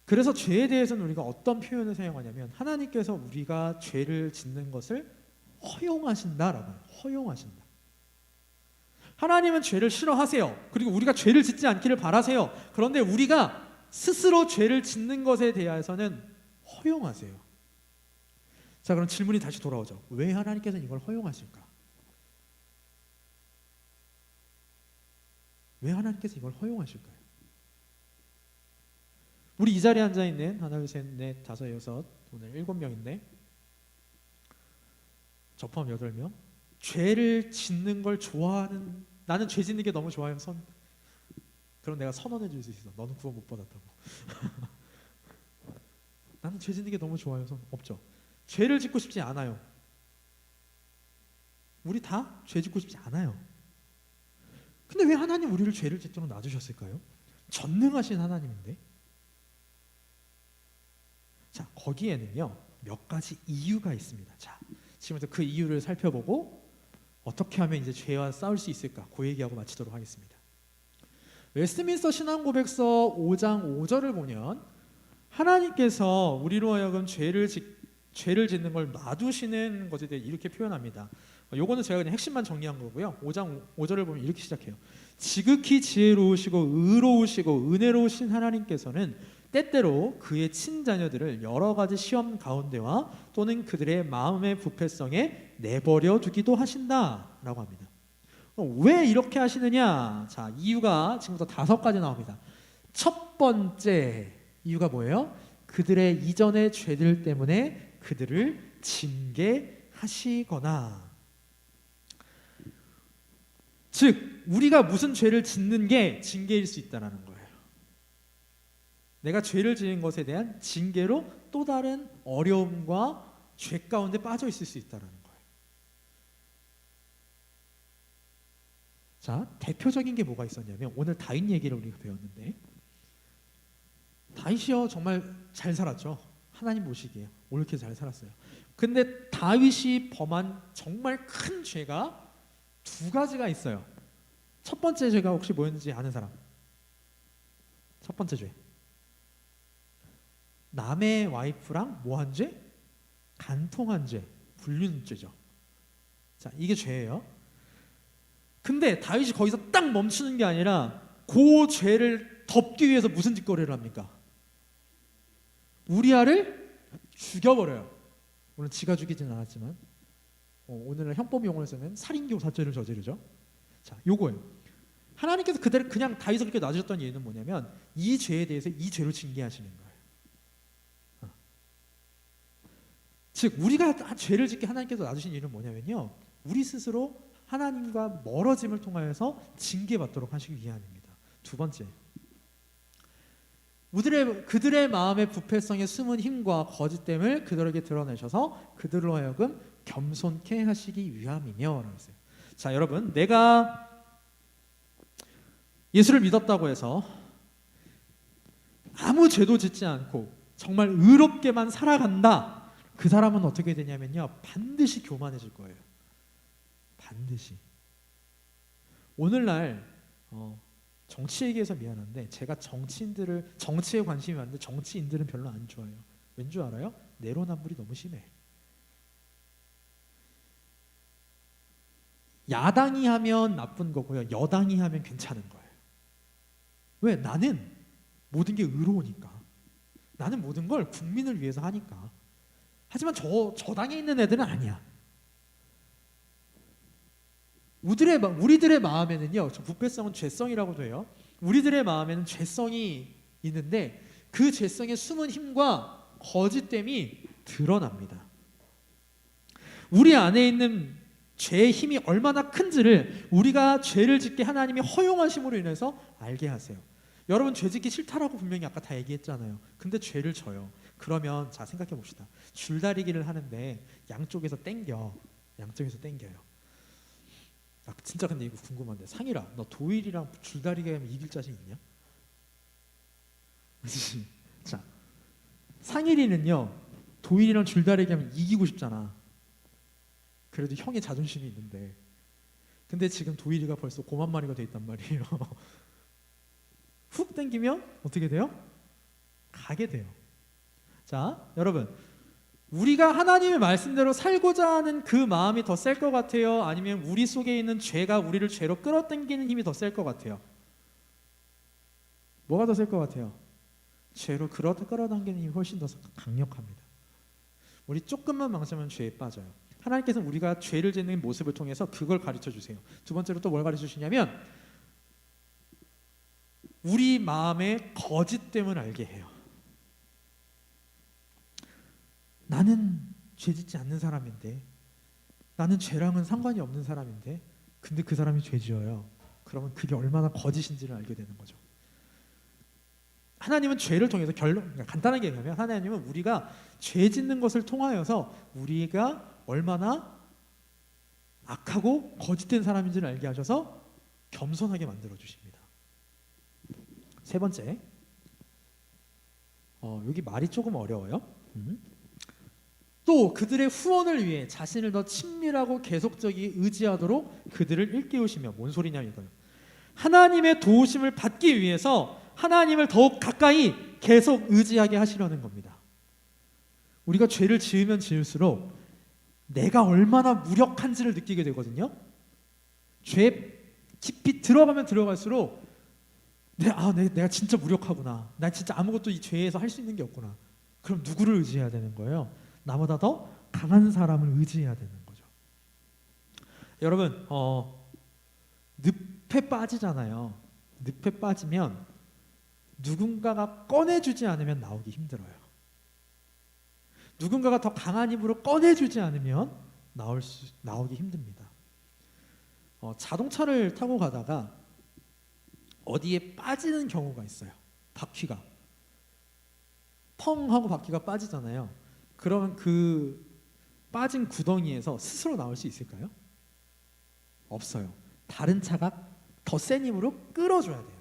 그래서 죄에 대해서는 우리가 어떤 표현을 사용하냐면 하나님께서 우리가 죄를 짓는 것을 허용하신다라고 해요. 허용하신다. 하나님은 죄를 싫어하세요. 그리고 우리가 죄를 짓지 않기를 바라세요. 그런데 우리가 스스로 죄를 짓는 것에 대해서는 허용하세요. 자, 그럼 질문이 다시 돌아오죠. 왜 하나님께서는 이걸 허용하실까? 왜 하나님께서 이걸 허용하실까요? 우리 이 자리에 앉아있는 하나, 둘, 셋, 넷, 다섯, 여섯, 오늘 7명인데 저 포함 8명 죄를 짓는 걸 좋아하는, 나는 죄 짓는 게 너무 좋아요. 그럼 내가 선언해 줄 수 있어. 너는 구원 못 받았다고. 나는 죄 짓는 게 너무 좋아요. 없죠. 죄를 짓고 싶지 않아요. 우리 다 죄 짓고 싶지 않아요. 근데 왜 하나님 우리를 죄를 짓도록 놔두셨을까요? 전능하신 하나님인데. 자, 거기에는요 몇 가지 이유가 있습니다. 자, 지금부터 그 이유를 살펴보고 어떻게 하면 이제 죄와 싸울 수 있을까, 그 얘기하고 마치도록 하겠습니다. 웨스트민스터 신앙고백서 5장 5절을 보면 하나님께서 우리로 하여금 죄를 짓는 걸 놔두시는 것에 대해 이렇게 표현합니다. 요거는 제가 그냥 핵심만 정리한 거고요. 5장 5절을 보면 이렇게 시작해요. 지극히 지혜로우시고 의로우시고 은혜로우신 하나님께서는 때때로 그의 친자녀들을 여러 가지 시험 가운데와 또는 그들의 마음의 부패성에 내버려 두기도 하신다라고 합니다. 왜 이렇게 하시느냐? 자, 이유가 지금부터 5가지 나옵니다. 첫 번째 이유가 뭐예요? 그들의 이전의 죄들 때문에 그들을 징계하시거나, 즉 우리가 무슨 죄를 짓는 게 징계일 수 있다는 거예요. 내가 죄를 지은 것에 대한 징계로 또 다른 어려움과 죄 가운데 빠져 있을 수 있다는 거예요. 자, 대표적인 게 뭐가 있었냐면 오늘 다윗 얘기를 우리가 배웠는데, 다윗이요 정말 잘 살았죠. 하나님 보시기에 옳게 잘 살았어요. 근데 다윗이 범한 정말 큰 죄가 2가지가 있어요. 첫 번째 죄가 혹시 뭐였는지 아는 사람? 첫 번째 죄, 남의 와이프랑 뭐 한 죄? 간통한 죄, 불륜죄죠. 자, 이게 죄예요. 근데 다윗이 거기서 딱 멈추는 게 아니라 그 죄를 덮기 위해서 무슨 짓거리를 합니까? 우리아를 죽여버려요. 물론 지가 죽이지는 않았지만 오늘날 형법 용어를 쓰면 살인교사죄를 저지르죠. 자, 요거예요. 하나님께서 그대로 그냥 다윗을 그렇게 놔주셨던 이유는 뭐냐면 이 죄에 대해서 이 죄로 징계하시는 거예요. 즉 우리가 죄를 짓게 하나님께서 놔주신 이유는 뭐냐면요, 우리 스스로 하나님과 멀어짐을 통하여서 징계받도록 하시기 위함입니다. 2번째, 그들의 마음의 부패성에 숨은 힘과 거짓됨을 그들에게 드러내셔서 그들로 하여금 겸손케 하시기 위함이며 라고 했어요. 자, 여러분, 내가 예수를 믿었다고 해서 아무 죄도 짓지 않고 정말 의롭게만 살아간다, 그 사람은 어떻게 되냐면요, 반드시 교만해질 거예요. 반드시. 오늘날 정치 얘기해서 미안한데 제가 정치에 관심이 많은데 정치인들은 별로 안 좋아요. 왠 줄 알아요? 내로남불이 너무 심해. 야당이 하면 나쁜 거고요. 여당이 하면 괜찮은 거예요. 왜? 나는 모든 게 의로우니까. 나는 모든 걸 국민을 위해서 하니까. 하지만 저 당에 있는 애들은 아니야. 우리들의 마음에는요, 부패성은 죄성이라고도 해요. 우리들의 마음에는 죄성이 있는데 그 죄성의 숨은 힘과 거짓됨이 드러납니다. 우리 안에 있는 죄의 힘이 얼마나 큰지를 우리가 죄를 짓게 하나님이 허용하심으로 인해서 알게 하세요. 여러분, 죄 짓기 싫다라고 분명히 아까 다 얘기했잖아요. 근데 죄를 져요. 그러면 자, 생각해 봅시다. 줄다리기를 하는데 양쪽에서 땡겨요. 진짜 근데 이거 궁금한데, 상일아, 너 도일이랑 줄다리기 하면 이길 자신 있냐? 그렇지? 자, 상일이는요, 도일이랑 줄다리기 하면 이기고 싶잖아. 그래도 형의 자존심이 있는데, 근데 지금 도일이가 벌써 고만 마리가 돼 있단 말이에요. 훅 당기면 어떻게 돼요? 가게 돼요. 자, 여러분, 우리가 하나님의 말씀대로 살고자 하는 그 마음이 더 셀 것 같아요? 아니면 우리 속에 있는 죄가 우리를 죄로 끌어당기는 힘이 더 셀 것 같아요? 뭐가 더 셀 것 같아요? 죄로 끌어당기는 힘이 훨씬 더 강력합니다. 우리 조금만 망치면 죄에 빠져요. 하나님께서는 우리가 죄를 짓는 모습을 통해서 그걸 가르쳐 주세요. 두 번째로 또 뭘 가르쳐 주시냐면 우리 마음의 거짓됨을 알게 해요. 나는 죄 짓지 않는 사람인데, 나는 죄랑은 상관이 없는 사람인데, 근데 그 사람이 죄 지어요. 그러면 그게 얼마나 거짓인지를 알게 되는 거죠. 하나님은 죄를 통해서 간단하게 얘기하면 하나님은 우리가 죄 짓는 것을 통하여서 우리가 얼마나 악하고 거짓된 사람인지를 알게 하셔서 겸손하게 만들어 주십니다. 세 번째, 여기 말이 조금 어려워요. 또 그들의 후원을 위해 자신을 더 친밀하고 계속적이 의지하도록 그들을 일깨우시며, 뭔 소리냐 이거예요. 하나님의 도우심을 받기 위해서 하나님을 더욱 가까이 계속 의지하게 하시려는 겁니다. 우리가 죄를 지으면 지을수록 내가 얼마나 무력한지를 느끼게 되거든요. 죄 깊이 들어가면 들어갈수록 내가 진짜 무력하구나. 나 진짜 아무것도 이 죄에서 할 수 있는 게 없구나. 그럼 누구를 의지해야 되는 거예요? 나보다 더 강한 사람을 의지해야 되는 거죠. 여러분, 늪에 빠지잖아요. 늪에 빠지면 누군가가 꺼내주지 않으면 나오기 힘들어요. 누군가가 더 강한 힘으로 꺼내주지 않으면 나오기 힘듭니다. 자동차를 타고 가다가 어디에 빠지는 경우가 있어요. 바퀴가 펑 하고 바퀴가 빠지잖아요. 그러면 그 빠진 구덩이에서 스스로 나올 수 있을까요? 없어요. 다른 차가 더 센 힘으로 끌어줘야 돼요.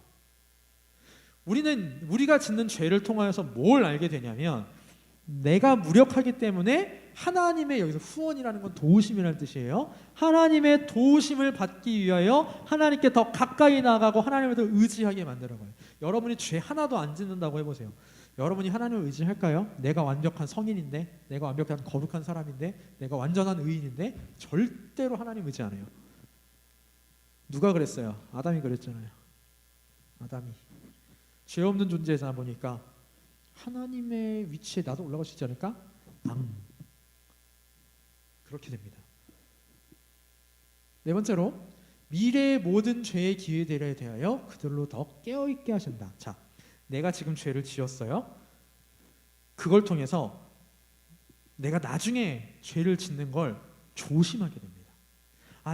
우리가 짓는 죄를 통하여서 뭘 알게 되냐면, 내가 무력하기 때문에 하나님의, 여기서 후원이라는 건 도우심이라는 뜻이에요. 하나님의 도우심을 받기 위하여 하나님께 더 가까이 나가고 하나님을 더 의지하게 만들어가요. 여러분이 죄 하나도 안 짓는다고 해보세요. 여러분이 하나님을 의지할까요? 내가 완벽한 성인인데, 내가 완벽한 거룩한 사람인데, 내가 완전한 의인인데, 절대로 하나님 의지 안 해요. 누가 그랬어요? 아담이 그랬잖아요. 아담이 죄 없는 존재이다 보니까 하나님의 위치에 나도 올라갈 수 있지 않을까? 그렇게 됩니다. 네 번째로, 미래의 모든 죄의 기회들에 대하여 그들로 더 깨어있게 하신다. 자, 내가 지금 죄를 지었어요. 그걸 통해서 내가 나중에 죄를 짓는 걸 조심하게 됩니다.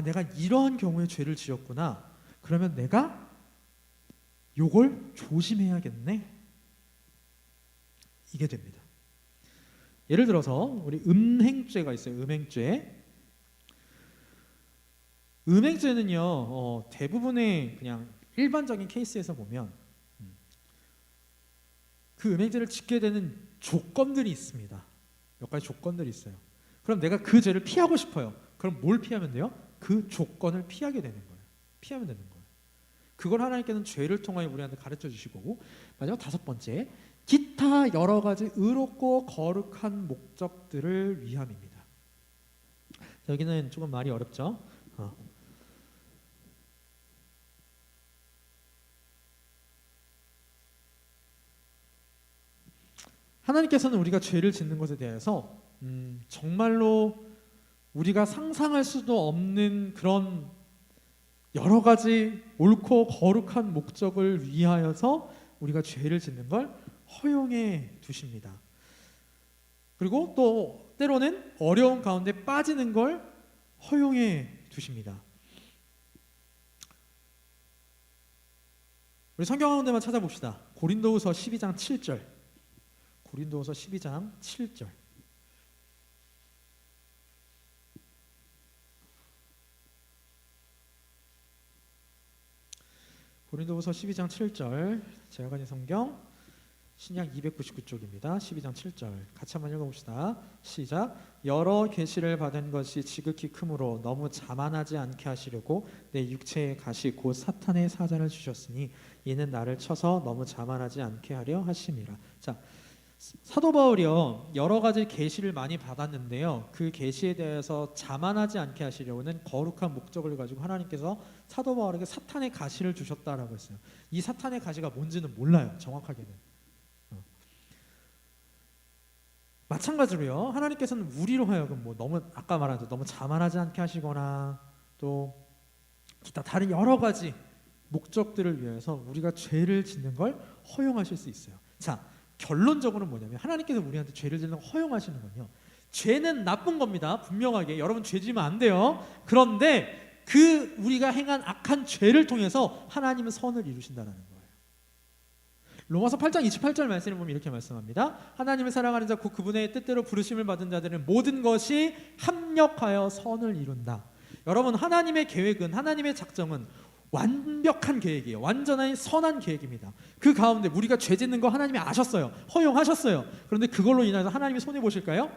내가 이러한 경우에 죄를 지었구나. 그러면 내가 요걸 조심해야겠네. 이게 됩니다. 예를 들어서 우리 음행죄가 있어요. 음행죄는요, 대부분의 그냥 일반적인 케이스에서 보면 그 음행죄를 짓게 되는 조건들이 있습니다. 몇 가지 조건들이 있어요. 그럼 내가 그 죄를 피하고 싶어요. 그럼 뭘 피하면 돼요? 그 조건을 피하게 되는 거예요. 피하면 되는 거예요. 그걸 하나님께서는 죄를 통하여 우리한테 가르쳐 주시고, 마지막 다섯 번째, 기타 여러 가지 의롭고 거룩한 목적들을 위함입니다. 여기는 조금 말이 어렵죠. 하나님께서는 우리가 죄를 짓는 것에 대해서 정말로 우리가 상상할 수도 없는 그런 여러 가지 옳고 거룩한 목적을 위하여서 우리가 죄를 짓는 걸 허용해 두십니다. 그리고 또 때로는 어려운 가운데 빠지는 걸 허용해 두십니다. 우리 성경 한 군데만 찾아봅시다. 고린도후서 12장 7절. 고린도후서 12장 7절. 고린도후서 12장 7절. 제가 가진 성경 신약 299쪽입니다. 12장 7절 같이 한번 읽어봅시다. 시작. 여러 계시를 받은 것이 지극히 크므로 너무 자만하지 않게 하시려고 내 육체의 가시 곧 사탄의 사자를 주셨으니 이는 나를 쳐서 너무 자만하지 않게 하려 하심이라. 자, 사도 바울이요 여러 가지 계시를 많이 받았는데요, 그 계시에 대해서 자만하지 않게 하시려고는 거룩한 목적을 가지고 하나님께서 사도 바울에게 사탄의 가시를 주셨다라고 했어요. 이 사탄의 가시가 뭔지는 몰라요, 정확하게는. 마찬가지로요, 하나님께서는 우리로 하여금 뭐 너무 아까 말한 대로 너무 자만하지 않게 하시거나 또 기타 다른 여러 가지 목적들을 위해서 우리가 죄를 짓는 걸 허용하실 수 있어요. 자, 결론적으로는 뭐냐면 하나님께서 우리한테 죄를 짓는 걸 허용하시는 건요, 죄는 나쁜 겁니다. 분명하게 여러분 죄 지으면 안 돼요. 그런데 그 우리가 행한 악한 죄를 통해서 하나님은 선을 이루신다는 거예요. 로마서 8장 28절 말씀을 보면 이렇게 말씀합니다. 하나님을 사랑하는 자 곧 그분의 뜻대로 부르심을 받은 자들은 모든 것이 합력하여 선을 이룬다. 여러분, 하나님의 계획은, 하나님의 작정은 완벽한 계획이에요. 완전한 선한 계획입니다. 그 가운데 우리가 죄 짓는 거 하나님이 아셨어요. 허용하셨어요. 그런데 그걸로 인해서 하나님이 손해 보실까요?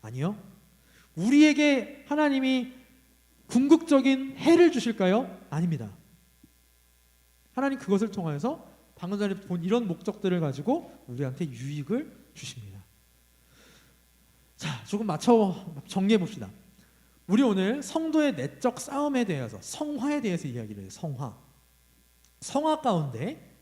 아니요. 우리에게 하나님이 궁극적인 해를 주실까요? 아닙니다. 하나님 그것을 통하여서 방금 전에 본 이런 목적들을 가지고 우리한테 유익을 주십니다. 자, 조금 정리해 봅시다. 우리 오늘 성도의 내적 싸움에 대해서, 성화에 대해서 이야기를 해요. 성화 가운데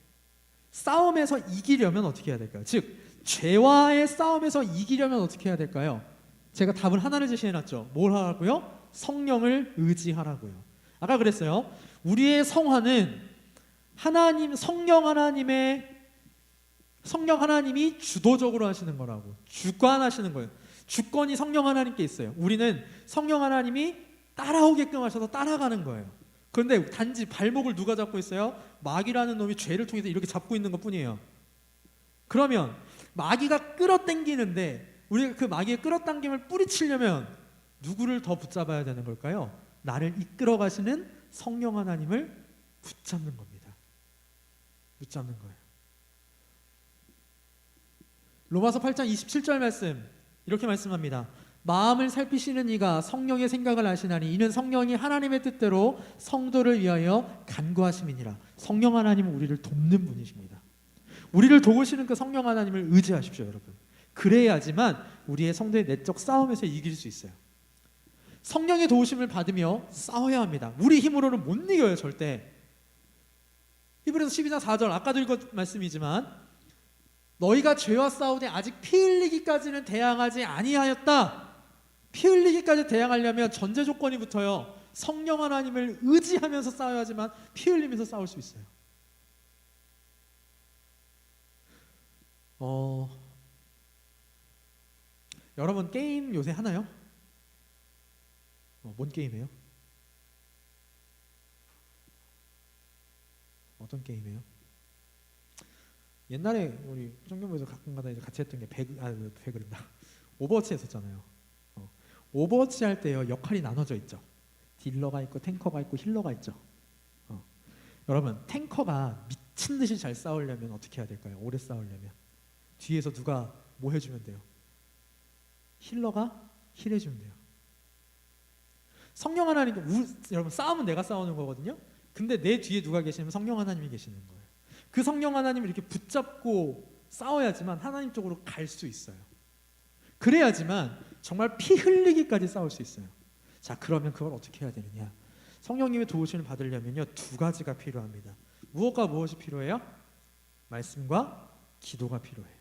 싸움에서 이기려면 어떻게 해야 될까요? 즉 죄와의 싸움에서 이기려면 어떻게 해야 될까요? 제가 답을 하나를 제시해놨죠. 뭘 하라고요? 성령을 의지하라고요. 아까 그랬어요. 우리의 성화는 성령 하나님이 주도적으로 하시는 거라고, 주관하시는 거예요. 주권이 성령 하나님께 있어요. 우리는 성령 하나님이 따라오게끔 하셔서 따라가는 거예요. 그런데 단지 발목을 누가 잡고 있어요? 마귀라는 놈이 죄를 통해서 이렇게 잡고 있는 것 뿐이에요. 그러면 마귀가 끌어당기는데 우리가 그 마귀의 끌어당김을 뿌리치려면 누구를 더 붙잡아야 되는 걸까요? 나를 이끌어 가시는 성령 하나님을 붙잡는 겁니다. 붙잡는 거예요. 로마서 8장 27절 말씀 이렇게 말씀합니다. 마음을 살피시는 이가 성령의 생각을 아시나니 이는 성령이 하나님의 뜻대로 성도를 위하여 간구하심이니라. 성령 하나님은 우리를 돕는 분이십니다. 우리를 도우시는 그 성령 하나님을 의지하십시오, 여러분. 그래야지만 우리의 성도의 내적 싸움에서 이길 수 있어요. 성령의 도우심을 받으며 싸워야 합니다. 우리 힘으로는 못 이겨요, 절대. 히브리서 12장 4절 아까도 읽은 말씀이지만 너희가 죄와 싸우되 아직 피 흘리기까지는 대항하지 아니하였다. 피 흘리기까지 대항하려면 전제 조건이 붙어요. 성령 하나님을 의지하면서 싸워야지만 피 흘리면서 싸울 수 있어요. 여러분 게임 요새 하나요? 뭔 게임이에요? 어떤 게임이에요? 옛날에 우리 청년부에서 가끔가다 이제 같이 했던 게 배그랜다. 오버워치 했었잖아요. 오버워치 할 때요 역할이 나눠져 있죠. 딜러가 있고 탱커가 있고 힐러가 있죠. 여러분 탱커가 미친 듯이 잘 싸우려면 어떻게 해야 될까요? 오래 싸우려면 뒤에서 누가 뭐 해주면 돼요? 힐러가 힐해주면 돼요. 성령 하나님, 여러분 싸움은 내가 싸우는 거거든요. 근데 내 뒤에 누가 계시냐면 성령 하나님이 계시는 거예요. 그 성령 하나님을 이렇게 붙잡고 싸워야지만 하나님 쪽으로 갈 수 있어요. 그래야지만 정말 피 흘리기까지 싸울 수 있어요. 자, 그러면 그걸 어떻게 해야 되느냐? 성령님의 도우심을 받으려면요 두 가지가 필요합니다. 무엇과 무엇이 필요해요? 말씀과 기도가 필요해요.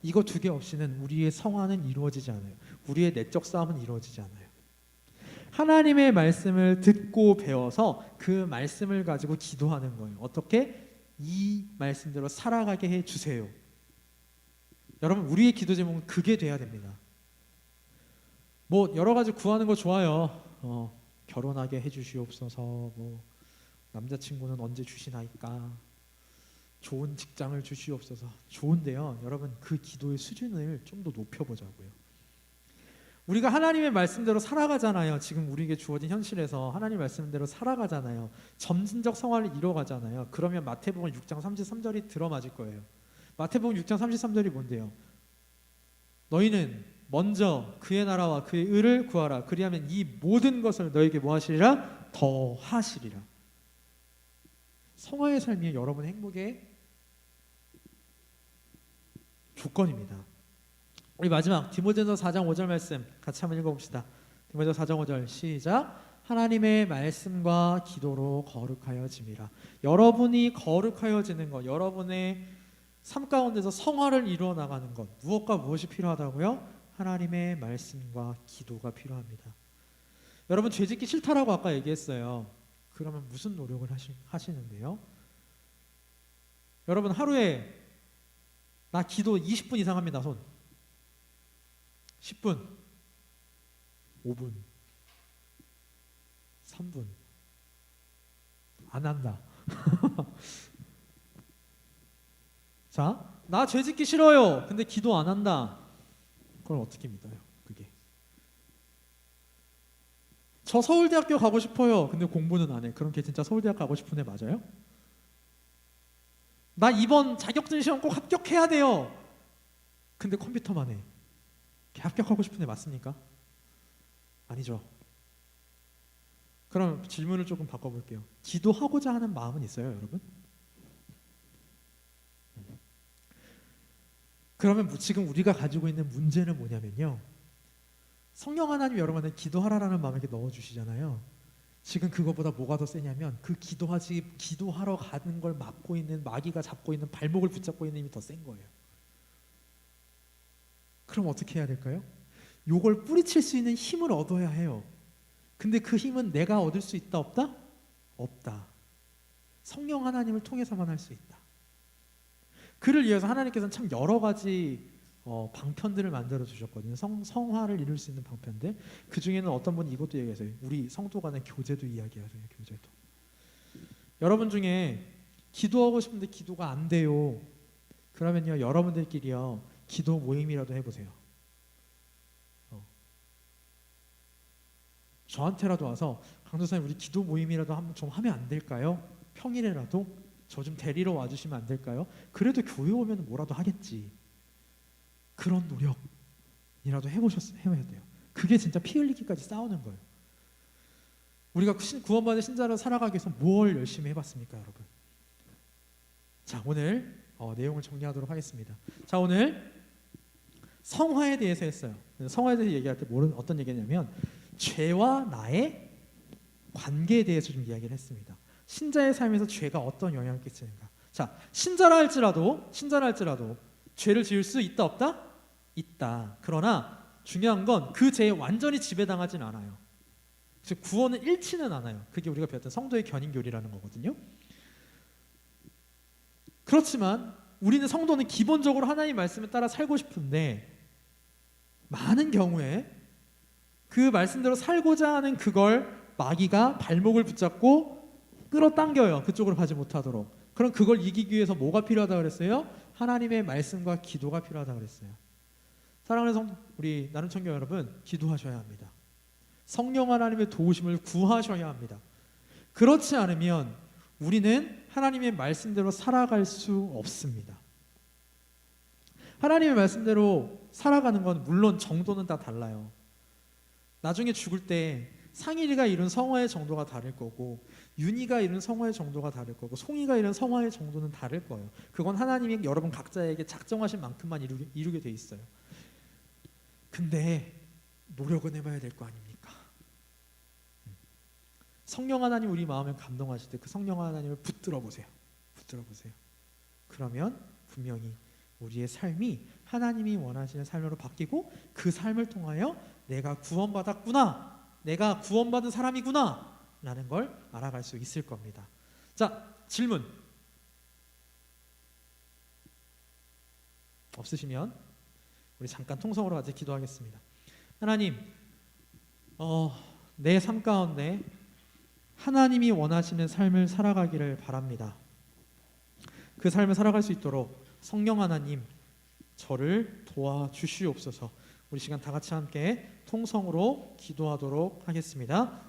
이거 두 개 없이는 우리의 성화는 이루어지지 않아요. 우리의 내적 싸움은 이루어지지 않아요. 하나님의 말씀을 듣고 배워서 그 말씀을 가지고 기도하는 거예요. 어떻게? 이 말씀대로 살아가게 해주세요. 여러분, 우리의 기도 제목은 그게 돼야 됩니다. 뭐 여러 가지 구하는 거 좋아요. 결혼하게 해주시옵소서, 뭐 남자친구는 언제 주시나이까, 좋은 직장을 주시옵소서. 좋은데요, 여러분, 그 기도의 수준을 좀 더 높여보자고요. 우리가 하나님의 말씀대로 살아가잖아요. 지금 우리에게 주어진 현실에서 하나님 말씀대로 살아가잖아요. 점진적 성화를 이뤄가잖아요. 그러면 마태복음 6장 33절이 들어맞을 거예요. 마태복음 6장 33절이 뭔데요? 너희는 먼저 그의 나라와 그의 의를 구하라. 그리하면 이 모든 것을 너에게 뭐 하시리라? 더 하시리라. 성화의 삶이 여러분의 행복의 조건입니다. 우리 마지막 디모데전서 4장 5절 말씀 같이 한번 읽어봅시다. 디모데전서 4장 5절 시작. 하나님의 말씀과 기도로 거룩하여짐이라. 여러분이 거룩하여지는 것, 여러분의 삶 가운데서 성화를 이루어 나가는 것, 무엇과 무엇이 필요하다고요? 하나님의 말씀과 기도가 필요합니다. 여러분, 죄짓기 싫다라고 아까 얘기했어요. 그러면 무슨 노력을 하시는데요? 여러분, 하루에 나 기도 20분 이상 합니다. 손 10분, 5분, 3분 안 한다. 자, 나 죄짓기 싫어요. 근데 기도 안 한다. 그걸 어떻게 믿어요? 그게. 저 서울대학교 가고 싶어요. 근데 공부는 안 해. 그럼 걔 진짜 서울대학 가고 싶은 애 맞아요? 나 이번 자격증 시험 꼭 합격해야 돼요. 근데 컴퓨터만 해. 걔 합격하고 싶은 애 맞습니까? 아니죠. 그럼 질문을 조금 바꿔볼게요. 기도하고자 하는 마음은 있어요, 여러분? 그러면 지금 우리가 가지고 있는 문제는 뭐냐면요, 성령 하나님 여러분한테 기도하라라는 마음에게 넣어주시잖아요. 지금 그거보다 뭐가 더 세냐면 그 기도하러 가는 걸 막고 있는 마귀가 잡고 있는 발목을 붙잡고 있는 힘이 더 센 거예요. 그럼 어떻게 해야 될까요? 요걸 뿌리칠 수 있는 힘을 얻어야 해요. 근데 그 힘은 내가 얻을 수 있다 없다? 없다. 성령 하나님을 통해서만 할 수 있다. 그를 위해서 하나님께서는 참 여러 가지 방편들을 만들어 주셨거든요. 성화를 이룰 수 있는 방편들. 그 중에는 어떤 분이 이것도 얘기하세요. 우리 성도 간의 교제도 이야기하세요. 교제도. 여러분 중에 기도하고 싶은데 기도가 안 돼요. 그러면요, 여러분들끼리요 기도 모임이라도 해보세요. 저한테라도 와서 강도사님 우리 기도 모임이라도 좀 하면 안 될까요? 평일에라도 저 좀 데리러 와주시면 안 될까요? 그래도 교회 오면 뭐라도 하겠지. 그런 노력이라도 해야 돼요. 그게 진짜 피 흘리기까지 싸우는 거예요. 우리가 구원받은 신자로 살아가기 위해서 뭘 열심히 해봤습니까, 여러분? 자, 오늘 내용을 정리하도록 하겠습니다. 자, 오늘 성화에 대해서 했어요. 성화에 대해서 얘기할 때 어떤 얘기냐면 죄와 나의 관계에 대해서 좀 이야기를 했습니다. 신자의 삶에서 죄가 어떤 영향을 끼치는가. 자, 신자라 할지라도 죄를 지을 수 있다 없다? 있다. 그러나 중요한 건 그 죄에 완전히 지배당하진 않아요. 즉 구원은 잃지는 않아요. 그게 우리가 배웠던 성도의 견인교리라는 거거든요. 그렇지만 우리는 성도는 기본적으로 하나님의 말씀에 따라 살고 싶은데 많은 경우에 그 말씀대로 살고자 하는 그걸 마귀가 발목을 붙잡고 끌어당겨요. 그쪽으로 가지 못하도록. 그럼 그걸 이기기 위해서 뭐가 필요하다고 그랬어요? 하나님의 말씀과 기도가 필요하다고 그랬어요. 사랑하는 우리 나눔청교 여러분, 기도하셔야 합니다. 성령 하나님의 도우심을 구하셔야 합니다. 그렇지 않으면 우리는 하나님의 말씀대로 살아갈 수 없습니다. 하나님의 말씀대로 살아가는 건 물론 정도는 다 달라요. 나중에 죽을 때 상일이가 이룬 성화의 정도가 다를 거고 윤희가 이룬 성화의 정도가 다를 거고 송이가 이룬 성화의 정도는 다를 거예요. 그건 하나님이 여러분 각자에게 작정하신 만큼만 이루게 돼 있어요. 근데 노력은 해봐야 될 거 아닙니까? 성령 하나님 우리 마음에 감동하실 때 그 성령 하나님을 붙들어 보세요. 그러면 분명히 우리의 삶이 하나님이 원하시는 삶으로 바뀌고 그 삶을 통하여 내가 구원받았구나, 내가 구원받은 사람이구나 라는 걸 알아갈 수 있을 겁니다. 자, 질문 없으시면 우리 잠깐 통성으로 같이 기도하겠습니다. 하나님, 내 삶 가운데 하나님이 원하시는 삶을 살아가기를 바랍니다. 그 삶을 살아갈 수 있도록 성령 하나님 저를 도와주시옵소서. 우리 시간 다 같이 함께 통성으로 기도하도록 하겠습니다.